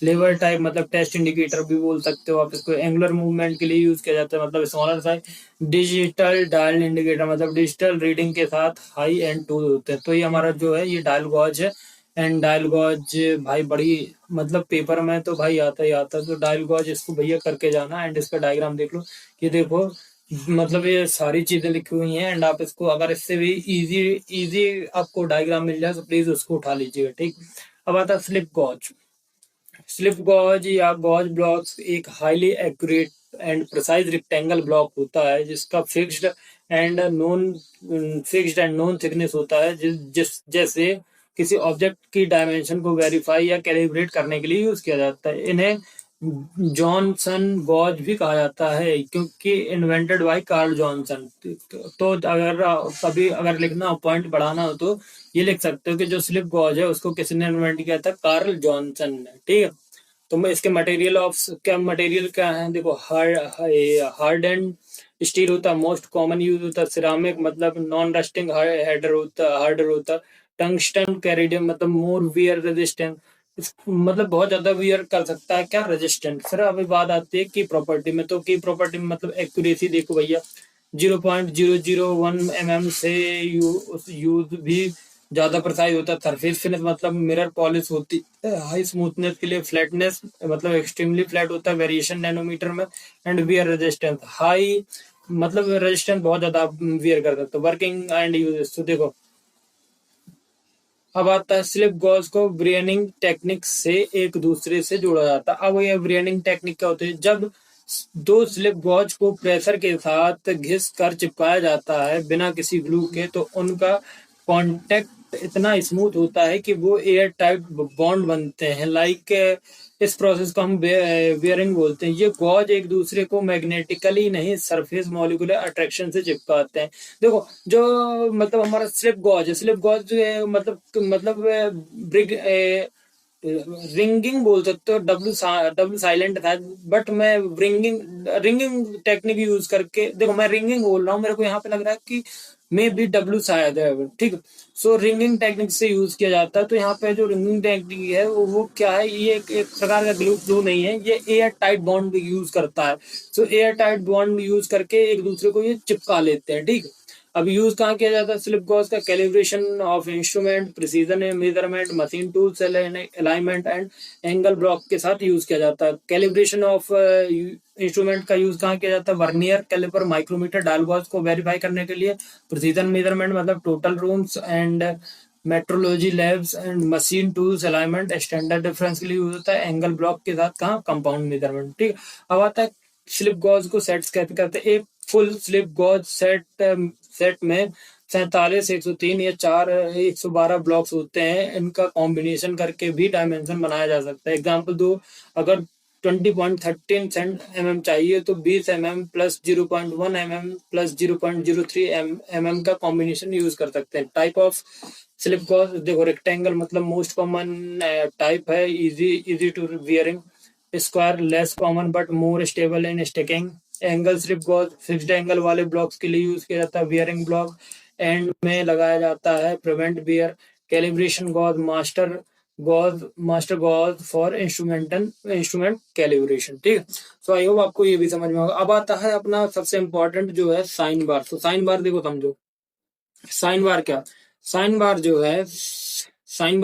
लेवर टाइप मतलब टेस्ट इंडिकेटर भी बोल सकते हो आप इसको। एंगुलर मूवमेंट के लिए यूज किया जाता है, मतलब smaller size. Digital dial indicator मतलब डिजिटल रीडिंग के साथ हाई एंड टूल होते हैं। तो ये हमारा जो है ये डायल गॉज है। एंड डायल गॉज भाई बड़ी, मतलब पेपर में तो भाई आता ही आता है। तो डायल गॉज इसको भैया करके जाना। एंड इसका डायग्राम देख लो, ये देखो, मतलब ये सारी चीजें लिखी हुई हैं। एंड आप इसको अगर इससे भी इजी इजी आपको डायग्राम मिल जाए तो प्लीज उसको उठा लीजिएगा, ठीक। अब आता है स्लिप गॉज। स्लिप गॉज या गॉज ब्लॉक्स एक highly accurate and precise rectangle block होता है जिसका फिक्स्ड एंड नोन थिकनेस होता है, जैसे किसी ऑब्जेक्ट की डायमेंशन को वेरीफाई या कैलिब्रेट करने के लिए यूज किया जाता है। इन्हें जॉनसन गॉज भी कहा जाता है क्योंकि इन्वेंटेड बाय कार्ल जॉनसन। तो अगर कभी अगर लिखना हो, पॉइंट बढ़ाना हो, तो ये लिख सकते हो कि जो स्लिप गॉज है उसको किसने इन्वेंट किया था, कार्ल जॉनसन ने, ठीक है। तो मैं इसके मटेरियल क्या है, देखो, हार्ड एंड स्टील होता है, मोस्ट कॉमन यूज होता है। सिरामिक मतलब नॉन रस्टिंग हार्डर होता है। टंगस्टन कैरिडियम मतलब मोर वियर रेजिस्टेंट, मतलब बहुत ज्यादा वियर कर सकता है, क्या, रेजिस्टेंट। फिर अभी बात आती है की प्रॉपर्टी में। तो की प्रॉपर्टी में मतलब एक्यूरेसी देखो भैया, 0.001 mm से यूज भी ज्यादा प्रिसाइज होता है। सरफेस फिनिश मतलब मिरर पॉलिश होती है। हाई स्मूथनेस के लिए फ्लैटनेस मतलब एक्सट्रीमली फ्लैट होता है, वेरिएशन नैनोमीटर में। एंड वियर रेजिस्टेंस हाई, मतलब रेजिस्टेंस बहुत ज्यादा वियर कर सकते हो। वर्किंग एंड यूज, तो देखो, अब आता है स्लिप गॉज को ब्रेनिंग टेक्निक से एक दूसरे से जोड़ा जाता है। अब ये ब्रेनिंग टेक्निक क्या होती है, जब दो स्लिप गॉज को प्रेशर के साथ घिस कर चिपकाया जाता है बिना किसी ग्लू के, तो उनका कांटेक्ट इतना स्मूथ होता है कि वो एयर टाइट बॉन्ड बनते हैं। लाइक इस प्रोसेस को हम बेयरिंग बोलते हैं। ये गॉज एक दूसरे को मैग्नेटिकली नहीं, सरफेस मॉलिक्यूलर अट्रैक्शन से चिपकाते हैं। देखो, जो मतलब हमारा स्लिप गॉज है, स्लिप गॉज जो है मतलब ब्रिग रिंगिंग बोल सकते हो। डब्ल्यू साइलेंट था, बट मैं रिंगिंग रिंगिंग टेक्निक यूज करके, देखो मैं रिंगिंग बोल रहा हूँ, मेरे को यहाँ पे लग रहा है कि मे बी डब्ल्यू शायद है, ठीक। सो रिंगिंग टेक्निक से यूज किया जाता है। तो यहाँ पे जो रिंगिंग टेक्निक है वो क्या है, ये एक प्रकार का ग्लू ग्लू नहीं है, ये एयर टाइट बॉन्ड यूज करता है। सो एयर टाइट बॉन्ड यूज करके एक दूसरे को ये चिपका लेते हैं, ठीक। अब यूज कहाँ किया जाता है स्लिप गॉज का, calibration of instrument, precision measurement, machine tools, alignment and angle block के साथ यूज किया जाता है। कैलिब्रेशन ऑफ इंस्ट्रूमेंट का यूज कहाँ किया जाता है, vernier caliper, micrometer, dial gauge को वेरीफाई करने के लिए। प्रिसीजन मेजरमेंट मतलब total rooms and metrology labs and machine tools, alignment, standard difference के लिए यूज होता है। एंगल ब्लॉक के साथ कहाँ, कंपाउंड मेजरमेंट, ठीक। अब आता है स्लिप गॉज को सेट्स कहते करते। एक फुल स्लिप गॉज सेट में 47, 103 या 112 ब्लॉक्स होते हैं। इनका कॉम्बिनेशन करके भी डायमेंशन बनाया जा सकता है। एग्जाम्पल दो, अगर 20.13 mm चाहिए तो 20 mm plus 0.1 mm plus 0.03 mm का कॉम्बिनेशन यूज कर सकते हैं। टाइप ऑफ स्लिप गॉज देखो, रेक्टेंगल मतलब मोस्ट कॉमन टाइप है, easy to wearing. Square less common but more stable in sticking. Angle slip gauge fixed angle वाले ब्लॉक्स के लिए यूज किया जाता है। वियरिंग ब्लॉक एंड में लगाया जाता है, prevent wear. Calibration gauge master gauge for instrument calibration, ठीक है। सो आई होप आपको ये भी समझ में होगा। अब आता है अपना सबसे इंपॉर्टेंट जो है साइन बार। तो साइन बार देखो, समझो साइन बार क्या, साइन बार जो है, साइन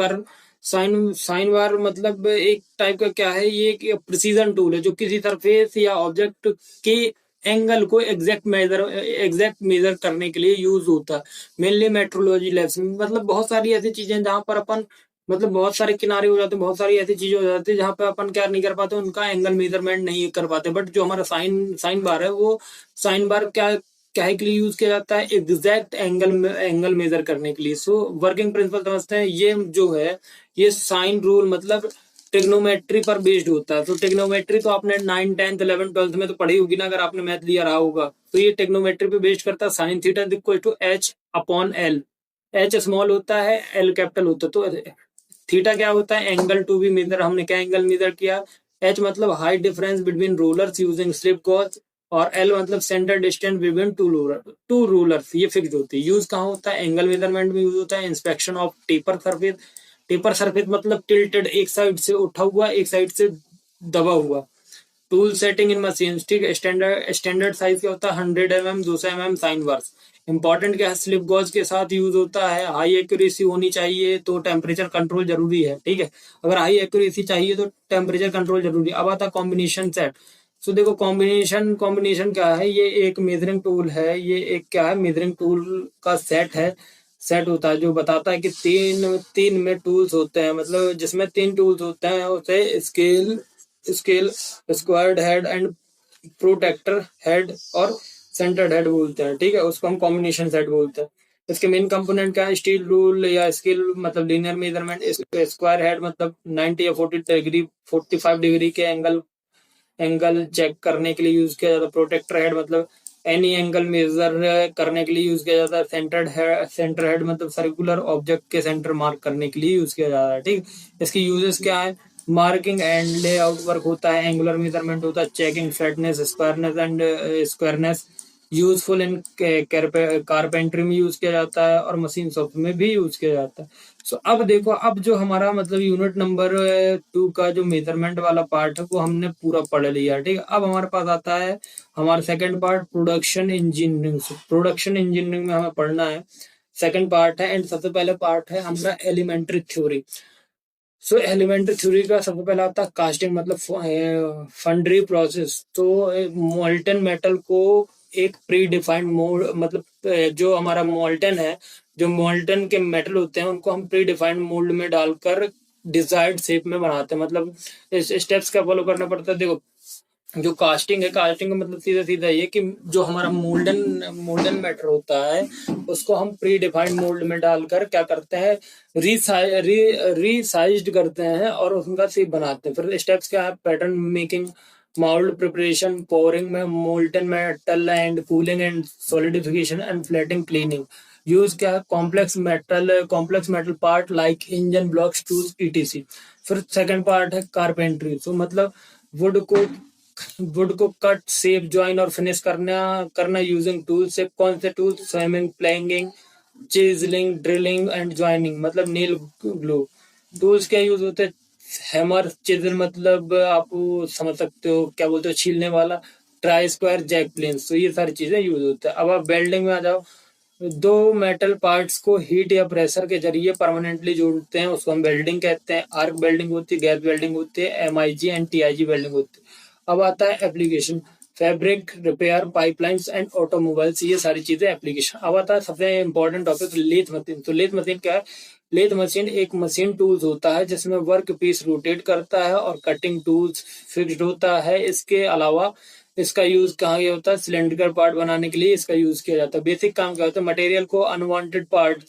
बार मतलब एक टाइप का क्या है, ये एक प्रिसीजन टूल है जो किसी सरफेस या ऑब्जेक्ट के एंगल को एग्जैक्ट मेजर करने के लिए यूज होता है। मेनली मेट्रोलॉजी लैब्स में, मतलब बहुत सारी ऐसी चीजें जहां पर अपन, मतलब बहुत सारे किनारे हो जाते हैं, बहुत सारी ऐसी चीजें हो जाती है जहां पे अपन क्या नहीं कर पाते, उनका एंगल मेजरमेंट नहीं कर पाते। बट जो हमारा साइन साइन बार है, वो साइन बार क्या क्या के लिए यूज किया जाता है, एग्जैक्ट एंगल मेजर करने के लिए। सो वर्किंग प्रिंसिपल समझते हैं। ये जो है, ये साइन रूल मतलब टेक्नोमेट्री पर बेस्ड होता है। तो टेक्नोमेट्री तो आपने 9, 10, 11, 12 में तो पढ़ी होगी ना, अगर आपने मैथ लिया रहा होगा। तो ये टेक्नोमेट्री पे बेस्ड करता है। Sine theta equal to H upon L. H small होता है, एल कैपिटल होता है। तो थीटा क्या होता है, एंगल टू बी मेजर। हमने क्या एंगल मेजर किया, एच मतलब height difference between rollers using slip gauge. और एल मतलब centre distance between two rulers, ये फिक्स होती है। यूज कहाँ होता है? एंगल मेजरमेंट में यूज होता है। Inspection of taper surface, taper surface मतलब टिल्टेड, एक साइड से उठा हुआ, एक साइड से दबा हुआ। टूल सेटिंग इन मशीन, ठीक है। स्टैंडर्ड साइज क्या होता है? 100 mm, 200 mm sine bars. Important क्या है? स्लिप गॉज के साथ यूज होता है। हाई एक्यूरेसी होनी चाहिए, तो टेम्परेचर कंट्रोल जरूरी है, ठीक है। अगर हाई एक्यूरेसी चाहिए तो टेम्परेचर कंट्रोल जरूरी है। अब आता है कॉम्बिनेशन सेट। सो देखो, कॉम्बिनेशन क्या है? ये एक मेजरिंग टूल है, ये एक क्या है? मेजरिंग टूल का सेट है। सेट होता है जो बताता है कि तीन तीन में टूल्स होते हैं, मतलब जिसमें तीन टूल्स होते हैं, उसे scale scale squared head and protractor head और सेंटर्ड हेड बोलते हैं, ठीक है। उसको हम कॉम्बिनेशन सेट बोलते हैं। इसके मेन कंपोनेंट क्या है? स्टील रूल या स्केल मतलब लीनियर मेजरमेंट, स्क्वायर हेड मतलब 90 या 40 डिग्री, 45 डिग्री के एंगल चेक करने के लिए यूज किया जाता है। प्रोटेक्टर हेड मतलब एनी एंगल मेजर करने के लिए यूज किया जाता है। सेंटर हेड मतलब सर्कुलर ऑब्जेक्ट के सेंटर मार्क करने के लिए यूज किया जाता है, ठीक। इसकी यूजेस क्या है? मार्किंग एंड लेआउट वर्क होता है। एंगुलर मेजरमेंट होता है। Checking flatness, squareness useful in carpentry में यूज किया जाता है, और मशीन शॉप में भी यूज किया जाता है। सो अब देखो, अब जो हमारा मतलब यूनिट नंबर 2 का जो मेजरमेंट वाला पार्ट है वो हमने पूरा पढ़ लिया, ठीक है। अब हमारे पास आता है हमारा second part, production engineering. Production engineering में हमें पढ़ना है, सेकंड पार्ट है। एंड सबसे पहले पार्ट है हमारा एलिमेंट्री थ्योरी। सो एलिमेंट्री थ्योरी का सबसे पहला आता है कास्टिंग मतलब फंड्री प्रोसेस। तो मोल्टन मेटल को एक प्री डिफाइंड मोल्ड मतलब जो हमारा मोल्टन है, जो मोल्टन के मेटल होते हैं उनको हम प्री डिफाइंड मोल्ड में डालकर डिजायर्ड शेप में बनाते हैं। मतलब इस स्टेप्स का फॉलो करना पड़ता है। देखो, जो कास्टिंग है, कास्टिंग का मतलब सीधा सीधा ये कि जो हमारा मोल्डन मैटर होता है उसको हम प्री डिफाइंड मोल्ड में डालकर क्या करते हैं? रीसाइज्ड करते हैं और उनका शेप बनाते हैं। फिर स्टेप्स क्या है? Pattern making, mould preparation, pouring में molten metal and cooling and solidification and flatting, cleaning. Use क्या है? Complex metal part like engine blocks, tools, etc. फिर सेकंड पार्ट है कारपेंट्री। तो मतलब वुड को वुड को कट, शेप, जॉइन और फिनिश करना यूजिंग टूल। शेप कौन से tool? Swimming, playing, chiselling, drilling and joining मतलब नील ग्लू। टूल्स क्या यूज होते हैं? हैमर, चिजल मतलब आप समझ सकते हो क्या बोलते हो, छीलने वाला। Try square, jack planes. तो ये सारी चीजें यूज होते हैं। अब आप वेल्डिंग में आ जाओ। दो मेटल पार्ट्स को हीट या प्रेशर के जरिए परमानेंटली जोड़ते हैं, उसको हम वेल्डिंग कहते हैं। आर्क वेल्डिंग होती है, गैस वेल्डिंग होती है, एमआईजी एंड टीआईजी वेल्डिंग होती है। अब आता है application, fabric, repair, pipelines and automobiles, ये सारी चीजें एप्लीकेशन। अब आता है सबसे इंपॉर्टेंट टॉपिक, लेथ मशीन। तो लेथ मशीन क्या है? लेथ मशीन एक मशीन टूल्स होता है जिसमें वर्क पीस रोटेट करता है और कटिंग टूल्स फिक्स्ड होता है। इसके अलावा इसका यूज कहाँ ये होता है? सिलेंड्रिकल पार्ट बनाने के लिए इसका यूज किया जाता है। बेसिक काम क्या होता है? मटेरियल को अनवांटेड पार्ट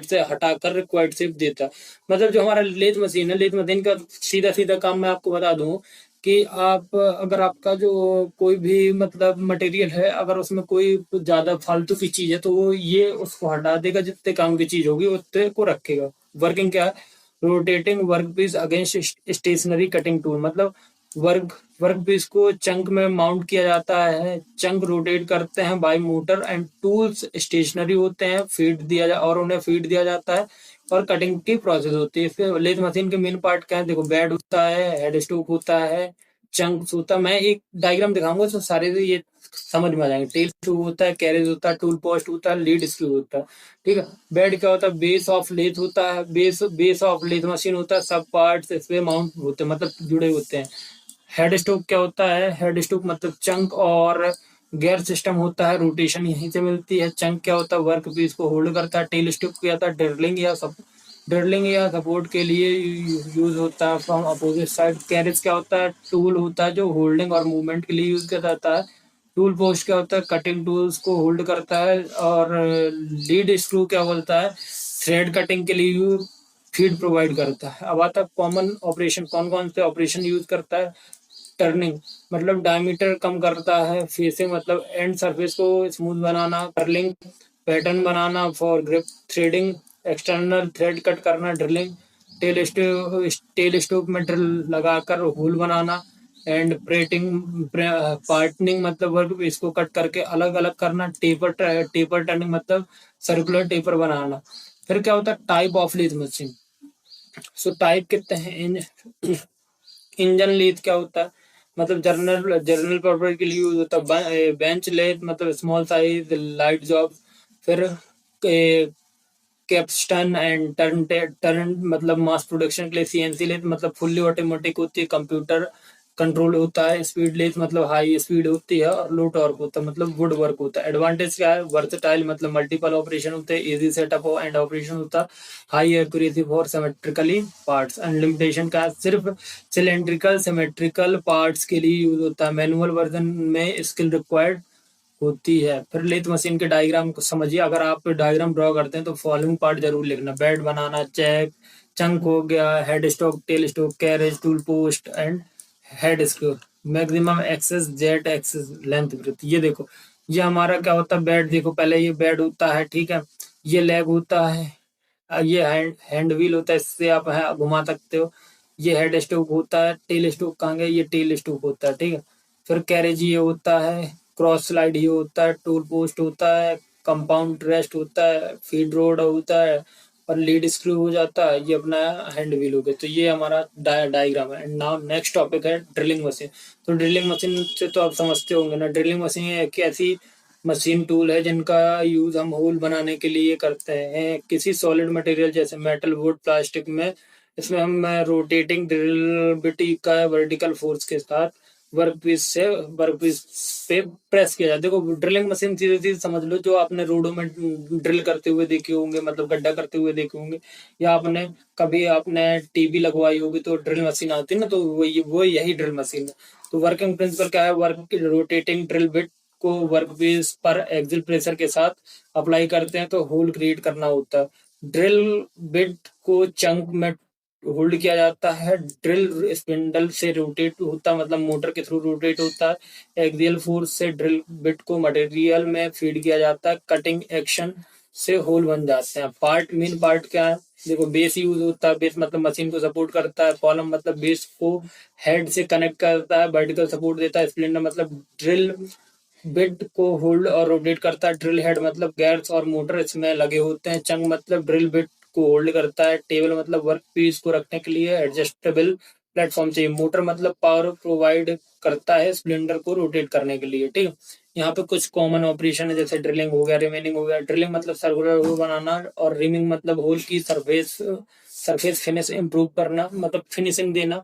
से हटाकर रिक्वायर्ड शेप देता है। मतलब जो हमारा लेथ मशीन है, लेथ मशीन का सीधा सीधा काम मैं आपको बता दूं कि आप अगर आपका जो कोई भी मतलब मटेरियल है, अगर उसमें कोई ज्यादा फालतू की चीज है तो वो ये उसको हटा देगा, जितने काम की चीज होगी उतने को रखेगा। वर्किंग क्या है? Rotating work piece against stationary cutting tool. मतलब वर्क वर्क पीस को चंक में माउंट किया जाता है। चंक रोटेट करते हैं by motor and tools stationary होते हैं, उन्हें फीड दिया जाता है और कटिंग की प्रोसेस होती है। इसके लेथ मशीन के मेन पार्ट क्या है? देखो, बेड होता है, हेड स्टॉक होता है, चंक्स होता है। मैं एक डायग्राम दिखाऊंगा तो सारे ये समझ में आ जाएंगे। टेल स्क्रू होता है, कैरेज होता है, टूल पोस्ट होता है, लीड स्क्रू होता है, ठीक है। बेड क्या होता है? बेस ऑफ लेथ होता है, बेस ऑफ लेथ मशीन होता है, सब पार्ट्स इसमें माउंट होते हैं मतलब जुड़े होते हैं। हेड स्टॉक क्या होता है? हेड स्टॉक मतलब चंक और गेयर सिस्टम होता है, रोटेशन यहीं से मिलती है। चंक क्या होता है? वर्क पीस को होल्ड करता है। टेल स्टॉक क्या होता है? ड्रिलिंग या सपोर्ट के लिए यूज होता है फ्रॉम अपोजिट साइड। कैरेज क्या होता है? टूल होता है जो होल्डिंग और मूवमेंट के लिए यूज किया जाता है। टूल पोस्ट क्या होता है? कटिंग टूल्स को होल्ड करता है। और लीड स्क्रू क्या बोलता है? थ्रेड कटिंग के लिए फीड प्रोवाइड करता है। अब आता है कॉमन ऑपरेशन, कौन कौन से ऑपरेशन यूज करता है? टर्निंग मतलब डायमीटर कम करता है। फेसिंग मतलब एंड सरफेस को स्मूथ बनाना। कर्लिंग पैटर्न बनाना for grip. Threading external thread cut करना। ड्रिलिंग टेल स्टोक में ड्रिल लगाकर होल बनाना। एंड पार्टनिंग मतलब वर्क इसको कट करके अलग अलग करना। टेपर टर्निंग मतलब सर्कुलर टेपर बनाना। फिर क्या होता है type of lathe machine. So type कितने हैं। इंजन लीथ क्या होता है मतलब जर्नल जर्नल पर्पज के लिए यूज होता है। बेंच लेथ मतलब स्मॉल साइज लाइट जॉब। फिर कैप्स्टन एंड टर्न मतलब मास प्रोडक्शन के लिए सीएनसी लेथ मतलब फुल्ली ऑटोमेटिक होती है, कंप्यूटर कंट्रोल होता है। स्पीड लेथ मतलब हाई स्पीड होती है और लो टॉर्क होता है मतलब वुड वर्क होता है। एडवांटेज क्या है वर्सटाइल मतलब मल्टीपल ऑपरेशन होते हैं, इजी सेटअप एंड ऑपरेशन होता है, high accuracy for symmetrically parts. And limitation का सिर्फ सिलेंड्रिकल सिमेट्रिकल पार्ट्स के लिए यूज होता है। मैनुअल वर्जन में स्किल रिक्वायर्ड होती है। फिर लेथ मशीन के डायग्राम को समझिए। अगर आप डायग्राम ड्रॉ करते हैं तो फॉलोइंग पार्ट जरूर लिखना। बेड बनाना, चेक चंक हो गया, head stock, tail stock, carriage, tool post and head screw, maximum access, jet access, length breadth. ये देखो ये हमारा क्या होता है बेड। देखो पहले ये बेड होता है, ठीक है, ये लेग होता है, ये हैंड व्हील होता है, इससे आप घुमा सकते हो। ये हेड स्टॉक होता है, टेल स्टॉक कहाँ गया, ये टेल स्टॉक होता है, ठीक है। फिर कैरेज ये होता है, क्रॉस स्लाइड ये होता है, टूल पोस्ट होता है, कंपाउंड रेस्ट होता है, फीड रोड होता है और लीड स्क्रू हो जाता है। ये अपना हैंड व्हील हो गया। तो ये हमारा डायग्राम है। नाउ नेक्स्ट टॉपिक है ड्रिलिंग मशीन। तो ड्रिलिंग मशीन से तो आप समझते होंगे ना, ड्रिलिंग मशीन एक ऐसी मशीन टूल है जिनका यूज हम होल बनाने के लिए करते हैं किसी सॉलिड मटेरियल जैसे मेटल, वुड, प्लास्टिक में। इसमें हम रोटेटिंग ड्रिल बिट का वर्टिकल फोर्स के साथ वर्कपीस पे प्रेस किया जाए। देखो ड्रिलिंग मशीन सीधे सीधे समझ लो जो आपने रोडों में ड्रिल करते हुए देखे होंगे, मतलब गड्ढा करते हुए देखे होंगे, या आपने कभी आपने टीवी लगवाई होगी तो ड्रिल मशीन आती है ना, तो वो यही ड्रिल मशीन है। तो वर्किंग प्रिंसिपल क्या है, वर्क रोटेटिंग ड्रिल बिट को वर्कपीस पर एक्सिल प्रेशर के साथ अप्लाई करते हैं तो होल क्रिएट करना होता है। ड्रिल बिट को चंक में होल्ड किया जाता है। ड्रिल स्पिंडल से रोटेट होता है मतलब मोटर के थ्रू रोटेट होता है। एक्सियल फोर्स से ड्रिल बिट को मटेरियल में फीड किया जाता है। कटिंग एक्शन से होल बन जाते हैं। पार्ट मेन पार्ट क्या है देखो, बेस यूज होता है। बेस मतलब मशीन को सपोर्ट करता है। कॉलम मतलब बेस को हेड से कनेक्ट करता है, वर्टिकल सपोर्ट देता है। स्प्लिंडर मतलब ड्रिल बिट को होल्ड और रोटेट करता है। ड्रिल हेड मतलब गैर्स और मोटर इसमें लगे होते हैं। चंग मतलब ड्रिल बिट को होल्ड करता है। टेबल मतलब वर्क पीस को रखने के लिए एडजस्टेबल प्लेटफॉर्म चाहिए। मोटर मतलब पावर प्रोवाइड करता है सिलेंडर को रोटेट करने के लिए, ठीक है। यहाँ पे कुछ कॉमन ऑपरेशन है जैसे ड्रिलिंग हो गया, रिमेनिंग हो गया। ड्रिलिंग मतलब सर्कुलर होल बनाना और रिमिंग मतलब होल की सरफेस सरफेस फिनिश इंप्रूव करना मतलब फिनिशिंग देना।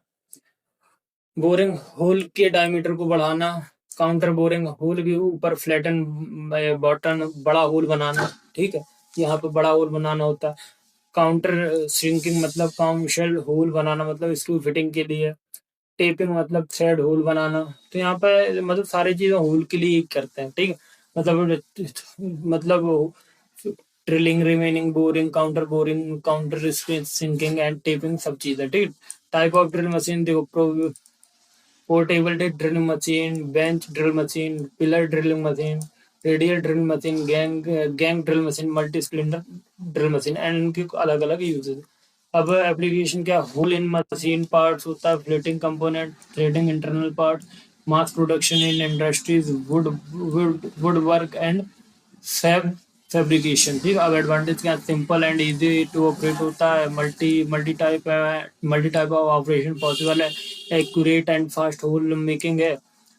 बोरिंग होल के डायमीटर को बढ़ाना। काउंटर बोरिंग होल के ऊपर फ्लैटन बॉटम बड़ा होल बनाना, ठीक है, यहाँ पे बड़ा होल बनाना होता है। काउंटर श्रिंकिंग मतलब काउंशल होल बनाना मतलब स्क्रू फिटिंग के लिए। टेपिंग मतलब थ्रेड होल बनाना। तो यहाँ पे मतलब सारी चीजें होल के लिए ही करते हैं, ठीक है। मतलब drilling, reaming, boring, counter sinking and tapping सब चीजें, ठीक है। टाइप ऑफ ड्रिल मशीन देखो, portable drilling machine, bench drill machine, pillar drilling machine, radial drill machine, gang drill machine, multi cylinder drill machine and उनके अलग अलग यूजेज। अब एप्लीकेशन क्या, होल इन मशीन पार्ट्स होता है, flatting component, threading internal part, mass production in industries, wood work and fab fabrication, ठीक है। अब एडवांटेज क्या, simple and easy to operate होता है। Multi type of operation possible है। Accurate and fast hole making है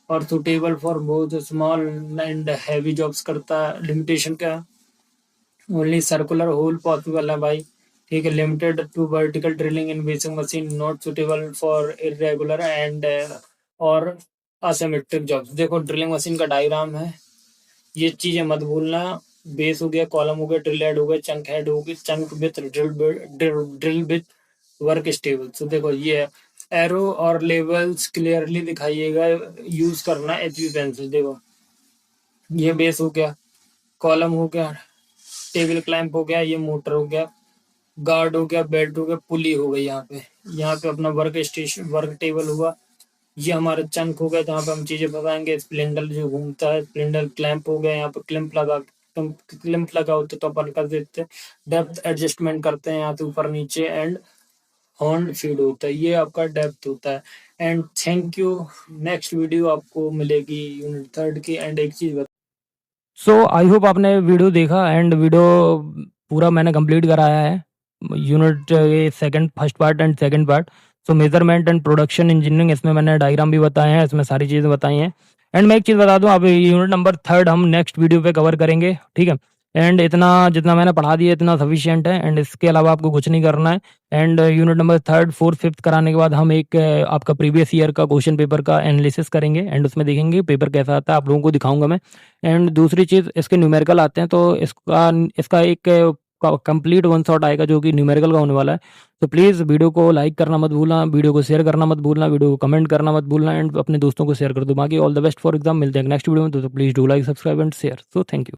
और suitable for both small and heavy jobs करता है। लिमिटेशन क्या, ओनली सर्कुलर होल पॉसिबल है भाई, ठीक है। Limited to vertical drilling in basic machine, not suitable for irregular and और असिमेट्रिक जॉब्स। देखो ड्रिलिंग मशीन का डायग्राम है, ये चीजें मत भूलना। बेस हो गया, कॉलम हो गया, ड्रिल हेड हो गया, चंक हेड हो गई, chunk with drill with work stable. तो देखो ये है, एरो और लेवल्स क्लियरली दिखाइएगा, यूज करना एचबी पेंसिल। देखो ये बेस हो गया, कॉलम हो गया, टेबल क्लैंप हो गया, ये मोटर हो गया, गार्ड हो गया, बेल्ट हो गया, पुली हो गई। यहाँ पे अपना वर्क स्टेशन वर्क टेबल हुआ। ये हमारा चंक हो गया जहाँ पे हम चीजें बताएंगे। स्प्लेंडर जो घूमता है, स्प्लेंडर क्लैंप हो गया, यहाँ पे क्लिम्प लगा होता है तो अपन कर देते हैं। डेप्थ एडजस्टमेंट करते हैं यहाँ से ऊपर नीचे एंड हॉर्न फीड होता है, ये आपका डेप्थ होता है। And thank you. Next video आपको मिलेगी यूनिट 3 की। एंड एक चीज़ सो आई होप आपने वीडियो देखा एंड वीडियो पूरा मैंने कंप्लीट कराया है यूनिट ये second first part and second part. So measurement and production engineering, इसमें मैंने डायग्राम भी बताए हैं, इसमें सारी चीज़ें बताई हैं। एंड मैं एक चीज़ बता दूं, अब यूनिट नंबर 3 हम नेक्स्ट वीडियो पे कवर करेंगे, ठीक है। एंड इतना जितना मैंने पढ़ा दिया इतना सफिशियंट है, एंड इसके अलावा आपको कुछ नहीं करना है। एंड यूनिट नंबर 3 4 5 कराने के बाद हम एक आपका प्रीवियस ईयर का क्वेश्चन पेपर का एनालिसिस करेंगे एंड उसमें देखेंगे पेपर कैसा आता है, आप लोगों को दिखाऊंगा मैं। एंड दूसरी चीज़, इसके न्यूमेरिकल आते हैं, तो इसका इसका एक कंप्लीट वन शॉट आएगा जो कि न्यूमेरिकल का होने वाला है। तो प्लीज़ वीडियो को लाइक करना मत भूलना, वीडियो को शेयर करना मत भूलना, वीडियो को कमेंट करना मत भूलना, एंड अपने दोस्तों को शेयर कर दो। बाकी all the best for exam, मिलते हैं नेक्स्ट वीडियो में। तो please do like, subscribe and share. So thank you.